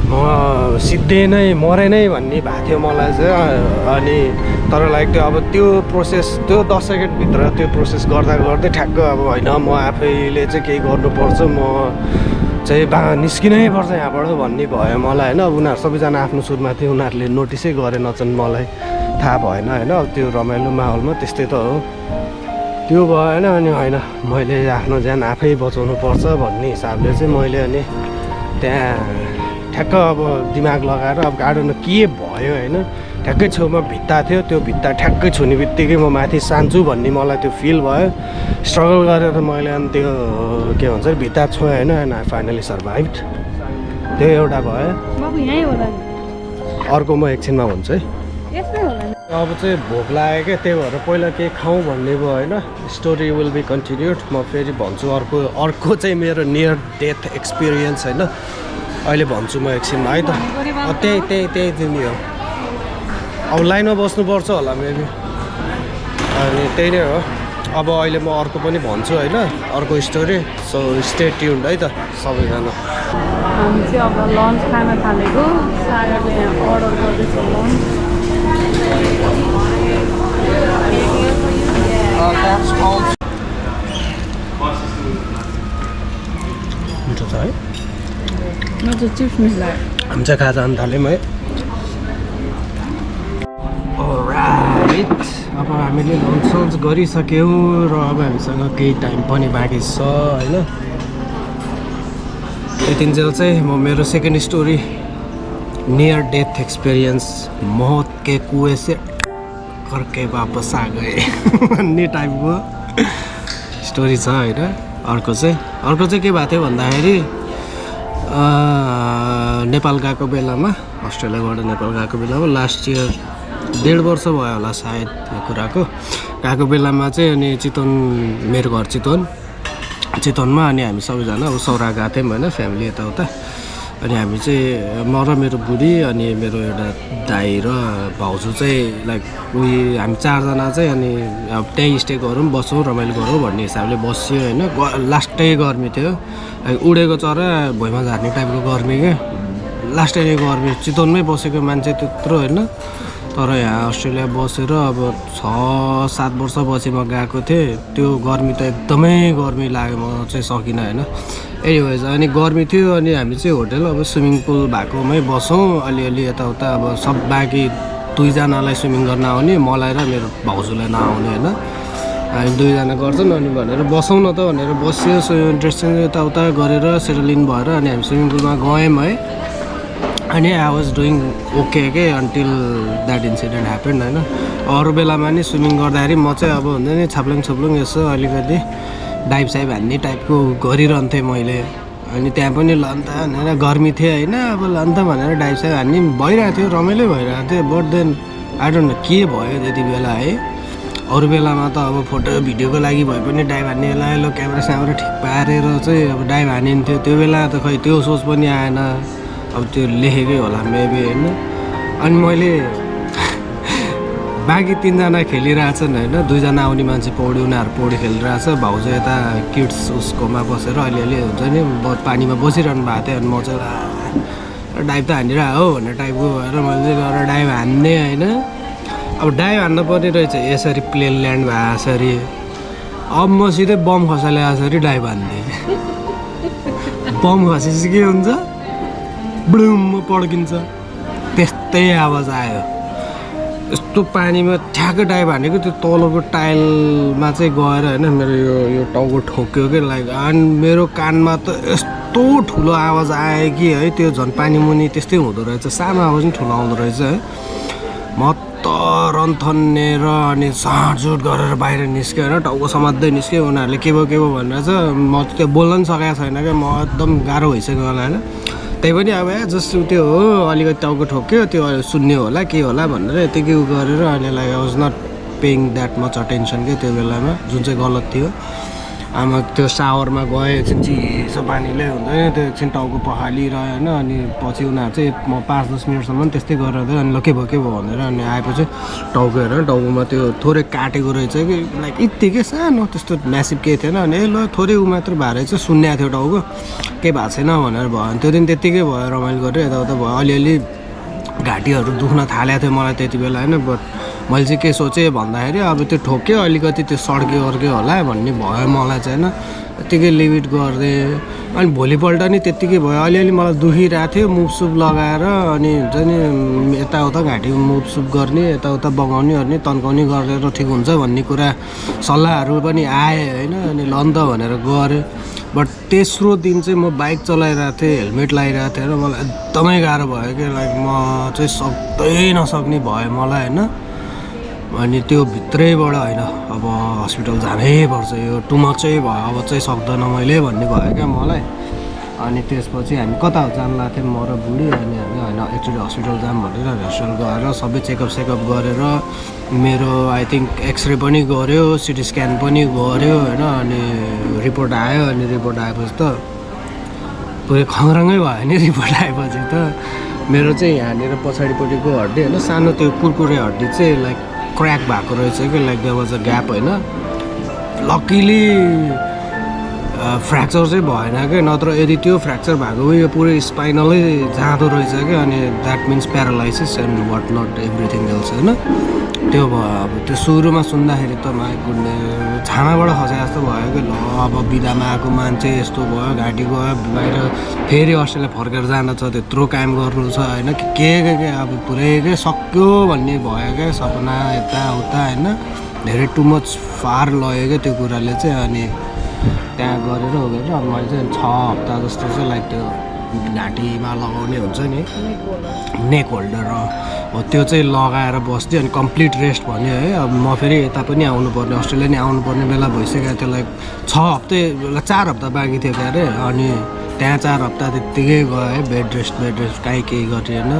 म सिधै नै मरे नै भन्ने भएको थियो मलाई चाहिँ। अनि तर लाइक त्यो अब त्यो प्रोसेस त्यो 10 सेकेन्डभित्र त्यो प्रोसेस गर्दै ठ्याक्क अब होइन म आफैले चाहिँ केही गर्नुपर्छ, म चाहिँ निस्किनै पर्छ यहाँबाट भन्ने भयो मलाई होइन। अब उनीहरू सबैजना आफ्नो सुरमा थियो, उनीहरूले नोटिसै गरेनछन्, मलाई थाहा भएन होइन। अब त्यो रमाइलो माहौलमा त्यस्तै त हो, त्यो भएन। अनि होइन मैले आफ्नो ज्यान आफै बचाउनु पर्छ भन्ने हिसाबले चाहिँ मैले अनि त्यहाँ ठ्याक्क अब दिमाग लगाएर अब गाडोमा के भयो होइन। ठ्याक्कै छेउमा भित्ता थियो, त्यो भित्ता ठ्याक्कै छुने बित्तिकै म माथि सान्छु भन्ने मलाई त्यो फिल भयो। स्ट्रगल गरेर मैले अनि त्यो के भन्छ भित्ता छोएँ होइन। And I finally survived. त्यो एउटा भयो। अर्को म एकछिनमा भन्छु है। अब चाहिँ भोक लाग्यो क्या, त्यही भएर पहिला केही खाउँ भन्ने भयो होइन। Story will be continued. म फेरि भन्छु अर्को चाहिँ मेरो नियर डेथ एक्सपिरियन्स होइन। अहिले भन्छु म एकछिनमा है त। त्यही दिने हो। अब लाइनमा बस्नुपर्छ होला मेबी, अनि त्यही नै हो। अब अहिले म अर्को पनि भन्छु होइन, अर्को स्टोरी। सो स्टे ट्युन्ड है त सबैजना। हामी चाहिँ अब लन्च खान थालेको, सागरले यहाँ अर्डर गर्दैछ लन्च। मिठो छ है, म चाहिँ चिप्स मिलाएँ। हामी चाहिँ खाजा खान थाल्यौँ है। राइट, अब हामीले लन्च गरिसक्यौँ र अब हामीसँग केही टाइम पनि बाँकी छ होइन। यतिन्जेल चाहिँ म मेरो second story near death experience मौत के कुएं से करके वापस आ गए भन्ने टाइपको स्टोरी छ होइन। अर्को चाहिँ के भएको थियो भन्दाखेरि नेपाल गएको बेलामा अस्ट्रेलियाबाट नेपाल गएको बेलामा लास्ट इयर 1.5 वर्ष भयो होला सायद यो कुराको गएको बेलामा चाहिँ अनि चितवन मेरो घर चितवनमा अनि हामी सबैजना सौरा गएको थियौँ होइन फ्यामिली यताउता अनि हामी चाहिँ म र मेरो बुढी अनि मेरो एउटा दाइ र भाउजू चाहिँ लाइक हामी 4 जना चाहिँ अनि अब त्यहीँ स्टे गरौँ बसौँ रमाइलो गरौँ भन्ने हिसाबले बस्यो होइन लास्टै गर्मी थियो उडेको चरा भुइँमा झार्ने टाइपको गर्मी क्या लास्टै गर्मी चितवनमै बसेको मान्छे त्यत्रो होइन तर यहाँ अस्ट्रेलिया बसेर अब 6-7 वर्षपछि म गएको थिएँ त्यो गर्मी त एकदमै गर्मी लाग्यो म चाहिँ सकिनँ होइन एनिवेज अनि गर्मी थियो अनि हामी चाहिँ होटल अब स्विमिङ पुल भएकोमै बसौँ अलिअलि यताउता अब सब बाँकी 2 जनालाई स्विमिङ गर्न आउने मलाई र मेरो भाउजूलाई नआउने होइन हामी 2 जना गर्छौँ अनि भनेर बसौँ न त भनेर बस्यो सो इन्ट्रेस्टिङ यताउता गरेर सेटल इन भएर अनि हामी स्विमिङ पुलमा गयौँ है अनि आई वाज डुइङ ओके के अन्टिल द्याट इन्सिडेन्ट ह्यापन होइन अरू बेलामा नि स्विमिङ गर्दाखेरि म चाहिँ अब हुन्छ नि छाप्लुङ यसो अलिकति डाइभ साइभ हान्ने टाइपको गरिरहन्थेँ मैले अनि त्यहाँ पनि लन्त भनेर गर्मी थियो होइन अब लन्त भनेर डाइभ साइभ हान्ने भइरहेको थियो रमाइलो भइरहेको थियो but then I don't know के भयो त्यति बेला है अरू बेलामा त अब फोटो भिडियोको लागि भए पनि डाइभ हान्ने बेला लो क्यामेरा स्यामेरा ठिक पारेर चाहिँ अब डाइभ हानिन्थ्यो त्यो बेला त खै त्यो सोच पनि आएन अब त्यो लेखेकै होला मेबी होइन अनि मैले बाँकी 3 जना खेलिरहेछन् होइन 2 जना आउने मान्छे उनीहरू पौडी खेलिरहेछ भाउजू यता किड्स उसकोमा बसेर अलिअलि हुन्छ नि पानीमा बसिरहनु भएको थियो अनि म चाहिँ डाइभ त हानिरह हो भन्ने टाइपको भएर मैले चाहिँ गएर डाइभ हान्ने होइन अब डाइभ हान्नु पर्ने रहेछ यसरी प्लेन ल्यान्ड भएसरी अब म सिधै बम खसाले आएसरी डाइभ हान्थेँ बम खसेपछि के हुन्छ ब्लुम पड्किन्छ त्यस्तै आवाज आयो यस्तो पानीमा ठ्याक्कै डाइभ हानेको त्यो तलको टाइलमा चाहिँ गएर होइन मेरो यो टाउको ठोक्यो कि लाइक अनि मेरो कानमा त यस्तो ठुलो आवाज आयो कि है त्यो झन् पानी मुनि त्यस्तै हुँदो रहेछ सानो आवाज पनि ठुलो आउँदो रहेछ है म त रन्थनेर अनि साँडजुट गरेर बाहिर निस्क्यो होइन टाउको समात्दै निस्क्यो उनीहरूले के भयो भनेर चाहिँ म त्यो बोल्न पनि सकेको छैन क्या म एकदम गाह्रो भइसक्यो होला होइन त्यही पनि अब जस्ट त्यो हो अलिकति टाउको ठोक्यो त्यो सुन्ने होला के होला भनेर यतिकै उ गरेर अनि like I was not paying that much attention के त्यो बेलामा जुन चाहिँ गलत थियो आमा त्यो सावरमा गएँ एकछिन चिसो पानीले हुँदैन त्यो एकछिन टाउको पखालिरह्यो होइन अनि पछि उनीहरू चाहिँ म 5-10 मिनटसम्म त्यस्तै गरेर अनि ल के भयो भनेर अनि आएपछि टाउको हेरेर टाउकोमा त्यो थोरै काटेको रहेछ कि लाइक यत्तिकै सानो त्यस्तो म्यासिभ केही थिएन अनि ल थोरै उ मात्र भएर चाहिँ सुन्ने थियो टाउको केही भएको छैन भनेर भयो अनि त्यो दिन त्यत्तिकै भयो रमाइलो गरेर यताउता भयो अलिअलि घाँटीहरू दुख्न थालेको थियो मलाई त्यति बेला होइन बट मैले चाहिँ के सोचेँ भन्दाखेरि अब त्यो ठोक्यो अलिकति त्यो सड्क्यो होला भन्ने भयो मलाई चाहिँ होइन त्यत्तिकै लिमिट गरिदिएँ अनि भोलिपल्ट नि त्यत्तिकै भयो अलिअलि मलाई दुखिरहेको थियो मुभसुप लगाएर अनि हुन्छ नि यताउता घाँटी मुभसुप गर्ने यताउता बगाउने ओर्ने तन्काउने गरेर ठिक हुन्छ भन्ने कुरा सल्लाहहरू पनि आए होइन अनि लन्त भनेर गरेँ बट तेस्रो दिन चाहिँ म बाइक चलाइरहेको थिएँ हेलमेट लगाइरहेको थिएँ र मलाई एकदमै गाह्रो भयो कि लाइक म चाहिँ सक्दै नसक्ने भयो मलाई होइन अनि त्यो भित्रैबाट होइन अब हस्पिटल जानै पर्छ यो टु मचै भयो अब चाहिँ सक्दैन मैले भन्ने भयो क्या मलाई अनि त्यसपछि हामी कता जान लाग्थ्यौँ म र बुढी अनि हामी होइन एक्चुअली हस्पिटल जाऊँ भनेर हस्पिटल गएर सबै चेकअप गरेर मेरो आई थिङ्क एक्सरे पनि गऱ्यो सिटी स्क्यान पनि गऱ्यो होइन अनि रिपोर्ट आयो अनि रिपोर्ट आएपछि त पुरै खङ्ग्राङै भयो नि रिपोर्ट आएपछि त मेरो चाहिँ यहाँनिर पछाडिपट्टिको हड्डी होइन सानो त्यो कुरकुरे हड्डी चाहिँ लाइक क्र्याक भएको रहेछ कि like there was a gap होइन लकिली फ्र्याक्चर चाहिँ भएन क्या नत्र यदि त्यो फ्र्याक्चर भएको यो पुरै स्पाइनलै जाँदो रहेछ क्या अनि that means paralysis and what not everything else होइन त्यो भयो अब त्यो सुरुमा सुन्दाखेरि त माइ गुड्ने छानाबाट खसे जस्तो भयो कि ल अब बिदामा आएको मान्छे यस्तो भयो घाँटी गयो बाहिर फेरि अस्ट्रेलिया फर्केर जान छ त्यत्रो काम गर्नु छ होइन के अब पुरै के सक्यो भन्ने भयो क्या सपना यताउता होइन धेरै टु मच फार लग्यो क्या त्यो कुराले चाहिँ अनि त्यहाँ गरेर हो गरेर अब मैले चाहिँ 6 हप्ता जस्तो चाहिँ लाइक त्यो घाँटीमा लगाउने हुन्छ नि नेक होल्डर हो त्यो चाहिँ लगाएर बस्थेँ अनि कम्प्लिट रेस्ट भन्यो है अब म फेरि यता पनि आउनुपर्ने अस्ट्रेलिया नि आउनुपर्ने बेला भइसकेको थियो लाइक 6 हप्ता 4 हप्ता बाँकी थियो क्या अरे अनि त्यहाँ 4 हप्ता त्यत्तिकै गयो है, बेड रेस्ट काहीँ केही गरेन।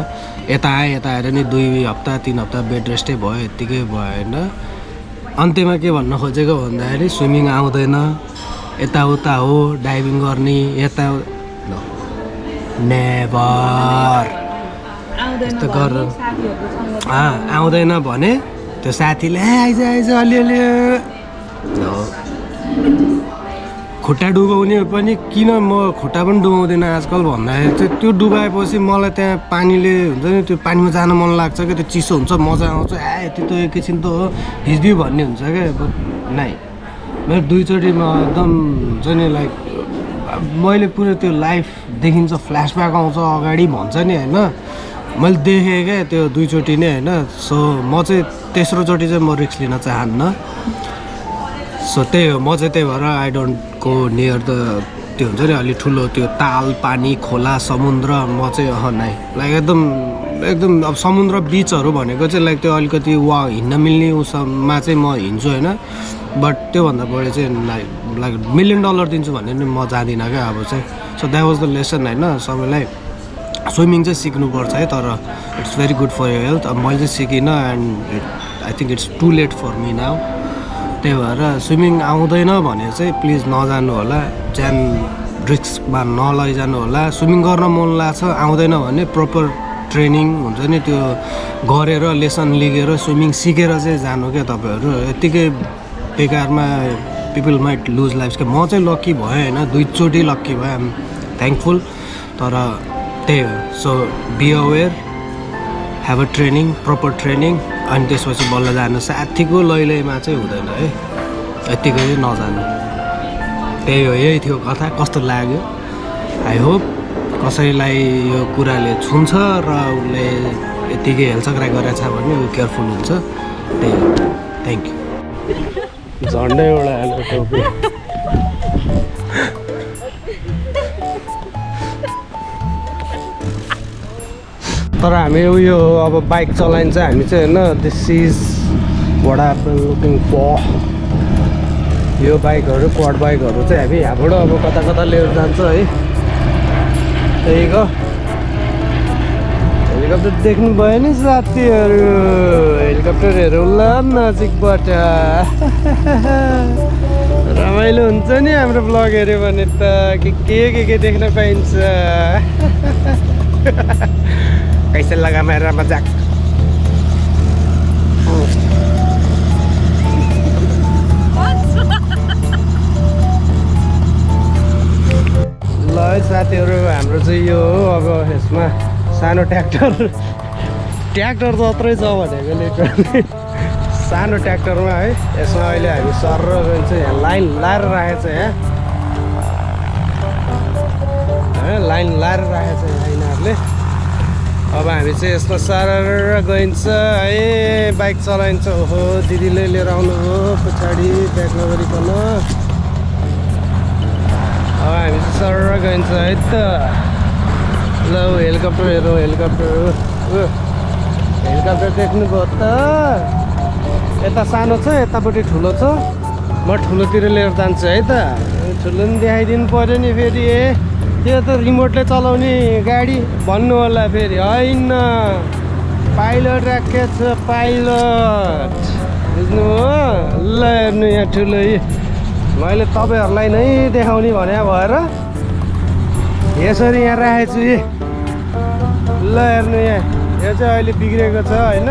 यता आएर नि 2 हप्ता 3 हप्ता बेड रेस्टै भयो, यत्तिकै भयो होइन। अन्त्यमा के भन्न खोजेको भन्दाखेरि स्विमिङ आउँदैन, यताउता हो डाइभिङ गर्ने, यता नेभर यस्तो गर आउँदैन भने त्यो साथीले आइज अलिअलि खुट्टा डुबाउने पनि किन म खुट्टा पनि डुबाउँदिनँ आजकल भन्दाखेरि चाहिँ त्यो डुबाएपछि मलाई त्यहाँ पानीले हुन्छ नि त्यो पानीमा जान मन लाग्छ क्या, त्यो चिसो हुन्छ मजा आउँछ, यति त एकैछिन त हो हिँड्दियो भन्ने हुन्छ क्या। नाइ मेरो 2 चोटिमा एकदम हुन्छ नि लाइक मैले पुरो त्यो लाइफ देखिन्छ, फ्ल्यासब्याक आउँछ अगाडि भन्छ नि होइन, मैले देखेँ क्या त्यो 2 चोटि नै होइन। सो म चाहिँ तेस्रो चोटि चाहिँ म रिस्क लिन चाहन्न। सो त्यही हो, म चाहिँ त्यही भएर I don't go near the त्यो हुन्छ नि अलि ठुलो त्यो ताल पानी खोला समुद्र, म चाहिँ नाइ लाइक एकदम अब समुद्र बिचहरू भनेको चाहिँ लाइक त्यो अलिकति हिँड्न मिल्ने उसमा चाहिँ म हिँड्छु होइन, बट त्योभन्दा बढी चाहिँ लाइक $1 million दिन्छु भने नि म जाँदिनँ क्या अब चाहिँ। So that was the lesson होइन, सबैलाई स्विमिङ चाहिँ सिक्नुपर्छ है, तर it's very good for your health. अब मैले चाहिँ सिकिनँ and I think it's too late for me now. त्यही भएर स्विमिङ आउँदैन भने चाहिँ प्लिज नजानु होला, ज्यान रिस्कमा नलैजानु होला। स्विमिङ गर्न मन लाग्छ आउँदैन भने प्रपर ट्रेनिङ हुन्छ नि त्यो गरेर लेसन लिएर स्विमिङ सिकेर चाहिँ जानु क्या तपाईँहरू। यत्तिकै बेकारमा पिपल माइट लुज लाइफ्स क्या। म चाहिँ लक्की भएँ होइन, 2 चोटि लक्की भएँ, आइएम थ्याङ्कफुल। तर त्यही हो, so be aware, have a training, proper training, अनि त्यसपछि बल्ल जानु। साथीको लैलैमा चाहिँ हुँदैन है, यत्तिकै चाहिँ नजानु। त्यही हो, यही थियो कथा। कस्तो लाग्यो? आई होप कसैलाई यो कुराले छुन्छ र उसले यत्तिकै हेलचक्रा गरेछ भने ऊ केयरफुल हुन्छ। त्यही हो, थ्याङ्क यू। झन्डै एउटा हाल्यो टोपी। तर हामी उयो अब बाइक चलाइन्छ हामी चाहिँ होइन, this is what I been looking for. यो बाइकहरू क्वाड बाइकहरू चाहिँ हामी यहाँबाट अब कता लिएर जान्छ है। त्यही हो, हेलिकप्टर देख्नु भयो नि साथीहरू, हेलिकप्टर हेरौँ ल नजिकबाट। रमाइलो हुन्छ नि हाम्रो ब्लग हेऱ्यो भने त, के देख्न पाइन्छ। कैसे लगा मेरा मजाक? ल है साथीहरू, हाम्रो चाहिँ यो हो अब यसमा सानो ट्र्याक्टर जत्रै छ भनेको लिटरली सानो ट्र्याक्टरमा है। यसमा अहिले हामी सर गइन्छ, यहाँ लाइन लाएर राखेको छ, यहाँ लाइन लाएर राखेको छ यिनीहरूले। अब हामी चाहिँ यसमा सारा गइन्छ है, बाइक चलाइन्छ। ओहो दिदीले लिएर आउनु हो पछाडि ब्याक नगरिकन। अब हामी चाहिँ सर गइन्छ है त। ल हेलिकप्टर हेरौँ, हेलिकप्टर देख्नुभयो त? यता सानो छ, यतापट्टि ठुलो छ। म ठुलोतिर लिएर जान्छु है त। ठुलो पनि देखाइदिनु पऱ्यो नि फेरि। त्यो त रिमोटले चलाउने गाडी भन्नु होला फेरि, होइन पाइलट राखेको छ, पाइलट बुझ्नुभयो? ल हेर्नु यहाँ ठुलो, मैले तपाईँहरूलाई नै देखाउने भने भएर यसरी यहाँ राखेको छु। ल हेर्नु यहाँ, यो चाहिँ अहिले बिग्रेको छ होइन,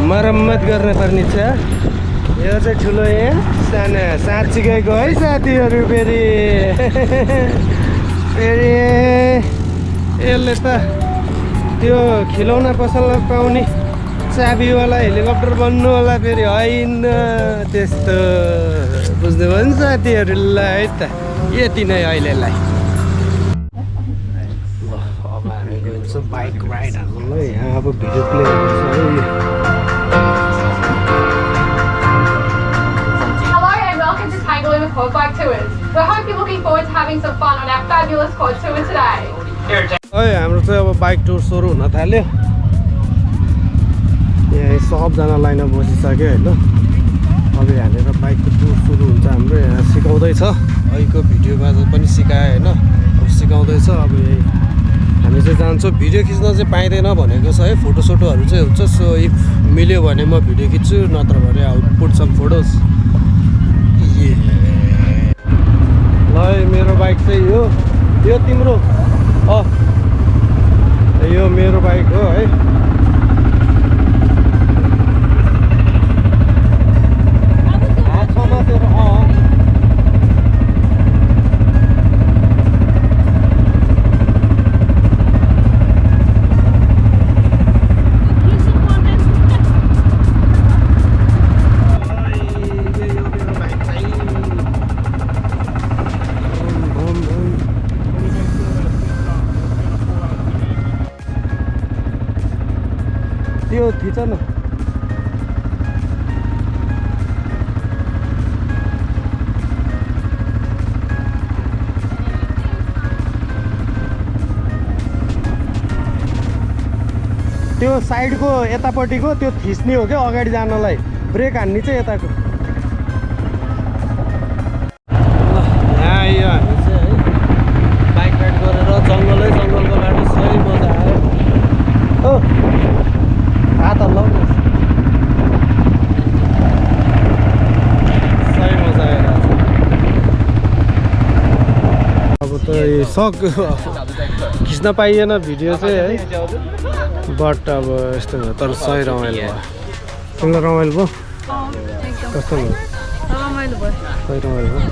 मरम्मत गर्न पर्ने छ। यो चाहिँ ठुलो, यहाँ सानो साँच्चीकैको है साथीहरू। फेरि यसले त त्यो खिलौना पसलमा पाउने चाबीवाला हेलिकप्टर बन्नु होला फेरि, होइन त्यस्तो बुझ्नुभयो नि साथीहरू। ल है त, यति नै अहिलेलाई। अब हामी गइन्छ बाइक राइड हाल्नु। यहाँ अब भिडियो प्ले गर्छ है। Quad Bike Tours. We hope you're looking forward to having some fun on our fabulous quad tour today. हाम्रो चाहिँ अब बाइक टुर सुरु हुन थाल्यो। यहाँ सबजना लाइनमा बसिसक्यो होइन। अब यहाँनिर बाइकको टुर सुरु हुन्छ हाम्रो। यहाँ सिकाउँदैछ, अहिलेको भिडियोमा पनि सिकायो होइन। अब अब यही हामी चाहिँ जान्छौँ भिडियो खिच्न चाहिँ पाइँदैन भनेको छ है फोटोसोटोहरू चाहिँ हुन्छ सो इफ मिल्यो भने म भिडियो खिच्छु नत्र भने आई पुट सम फोटोज ल मेरो बाइक चाहिँ यो तिम्रो यो मेरो बाइक हो है त्यो थिच न त्यो साइडको यतापट्टिको त्यो थिच्ने हो क्या अगाडि जानलाई ब्रेक हान्ने चाहिँ यताको ल यहाँ आइयो हामी चाहिँ है बाइक राइड गरेर जङ्गलको बाटो सही मजा आयो हो हात हल्लाउनु सही मजा आइरहेको छ अब त सक्यो खिच्न पाइएन भिडियो चाहिँ है बट अब यस्तो भयो तर सही रमाइलो भयो तिमीलाई रमाइलो भयो कस्तो भयो रमाइलो भयो सही रमाइलो भयो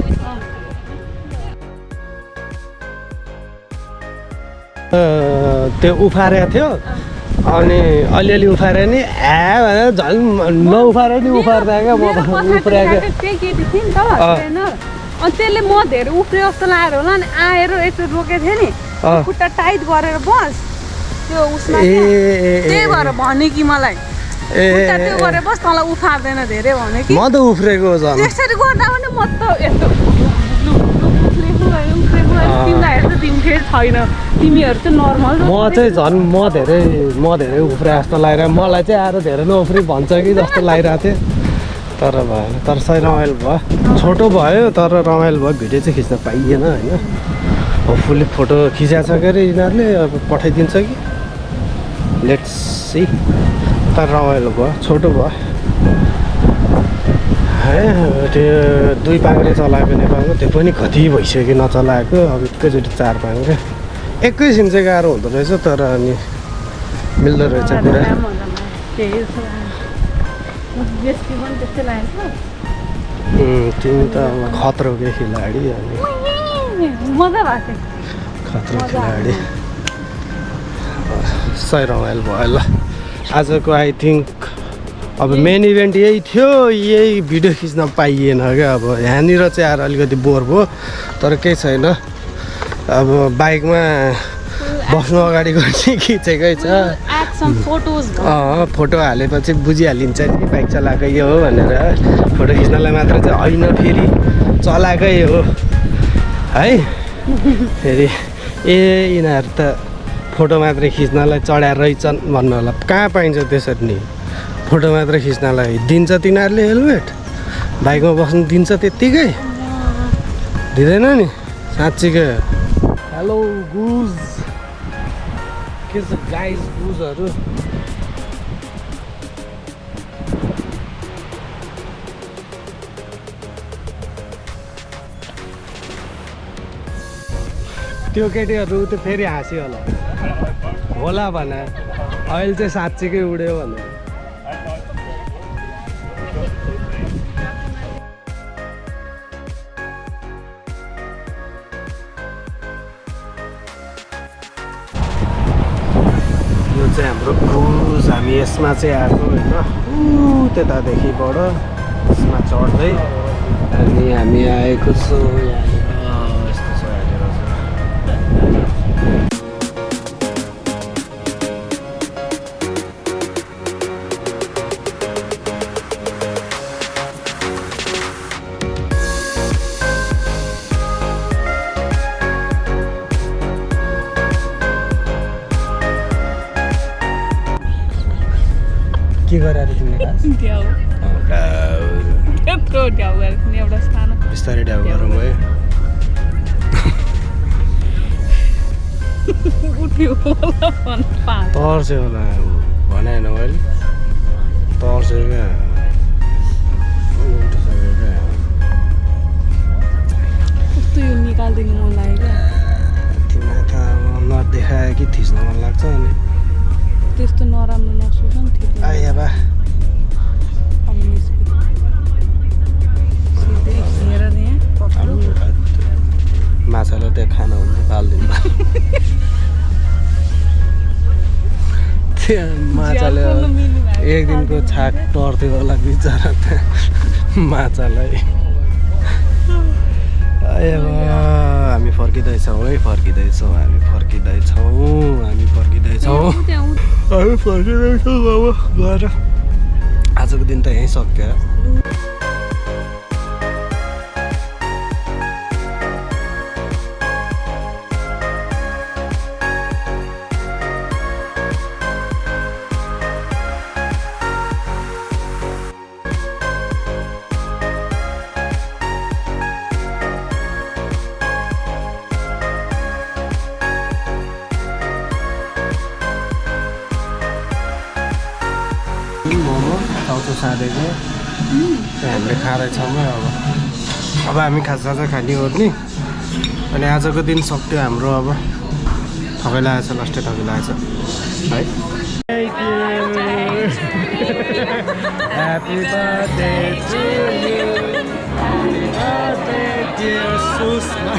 त्यो उफारेको थियो अनि अलिअलि उफारे नि भनेर झन् नउफारे नि उफार्दा क्या म त उफ्रिएको त्यही केटी थियो नि त ट्रेनर अनि त्यसले म धेरै उफ्रियो जस्तो लागेर होला नि आएर यस्तो रोकेको थियो नि खुट्टा टाइट गरेर बस त्यो उसमा त्यही भएर भन्यो कि मलाई खुट्टा त्यो गरेर बस तँलाई उफार्दैन धेरै भन्यो कि म त उफ्रेको झन् त्यसरी गर्दा पनि म त यस्तो तिमीलाई हेर्दा तिमी फेरि छैन तिमीहरू चाहिँ नर्मल म चाहिँ झन् म धेरै उफ्रे जस्तो लागिरहेको मलाई चाहिँ आएर धेरै नउफ्री भन्छ कि जस्तो लागिरहेको थियो तर भएन तर सही रमाइलो भयो छोटो भयो तर रमाइलो भयो भिडियो चाहिँ खिच्न पाइएन होइन होपफुल्ली फोटो खिचेको छ के अरे यिनीहरूले अब पठाइदिन्छ कि लेट्स सी तर रमाइलो भयो छोटो भयो है त्यो 2 पाङ्ग्रे चलाएको नेपालमा त्यो पनि कति भइसक्यो नचलाएको अब एकैचोटि 4 पाङ्ग्रे एकैछिन चाहिँ गाह्रो हुँदो रहेछ तर अनि मिल्दो रहेछ पुरा तिमी त अब खतरोकै खेलाडी अनि मजा भएको खतरो खेलाडी सही रमाइलो भयो ल आजको आई थिङ्क अब मेन इभेन्ट यही थियो यही भिडियो खिच्न पाइएन क्या अब यहाँनिर चाहिँ आएर अलिकति बोर भयो तर केही छैन अब बाइकमा बस्नु अगाडिको चाहिँ खिचेकै छ फोटो हालेपछि बुझिहालिन्छ नि बाइक चलाएकै हो भनेर फोटो खिच्नलाई मात्र चाहिँ होइन फेरि चलाएकै हो है फेरि यिनीहरू त फोटो मात्रै खिच्नलाई चढाएर रहेछन् भन्नु होला कहाँ पाइन्छ त्यसरी नि फोटो मात्रै खिच्नलाई दिन्छ तिनीहरूले हेलमेट बाइकमा बस्नु दिन्छ त्यत्तिकै दिँदैन नि साँच्चीकै हेलो गुज के छ गाइस गुजहरू त्यो केटीहरू त फेरि हाँस्यो होला भने अहिले चाहिँ साँच्चीकै उड्यो भने यो चाहिँ हाम्रो क्रुज हामी यसमा चाहिँ आएको होइन त्यतादेखिबाट यसमा चढ्दै अनि हामी आएको छौँ यस्तो छ यहाँनिर के गरेर तिमीले यत्रो ड्याउ गरेको नि एउटा स्थान बिस्तारै ड्याउ गरौँ है थियो होला भन पाँच तर्स्यो होला भने होइन मैले तर्स्यो क्या उल्टिसक्यो क्या कस्तो यो निकालिदिनु मन लाग्यो क्या तिमीलाई त अब नदेखायो कि थिच्न मन लाग्छ अनि त्यस्तो नराम्रो नसोच नि थियो आया बा अब निस्क्यो सिधै हिँडेर यहाँ पक्रो माछालाई त्यहाँ खाना हुन्छ पालिदिनु त्यहाँ माछाले एक दिनको छाक टर्थ्यो होला बिचरा त्यहाँ माछालाई हामी फर्किँदैछौँ है फर्किँदैछौँ हामी फर्किँदैछौँ हामी फर्किँदैछौँ हामी फर्किँदैछौँ अब गएर आजको दिन त यहीँ सक्यो मोमो चाउचाउ साँधेको हामीले खाँदैछौँ है अब हामी खाजा खाने हो नि अनि आजको दिन सक्यो हाम्रो अब थकाइलागेछ लास्टै थकाइलागेछ है Happy birthday to you. Happy birthday dear Susma.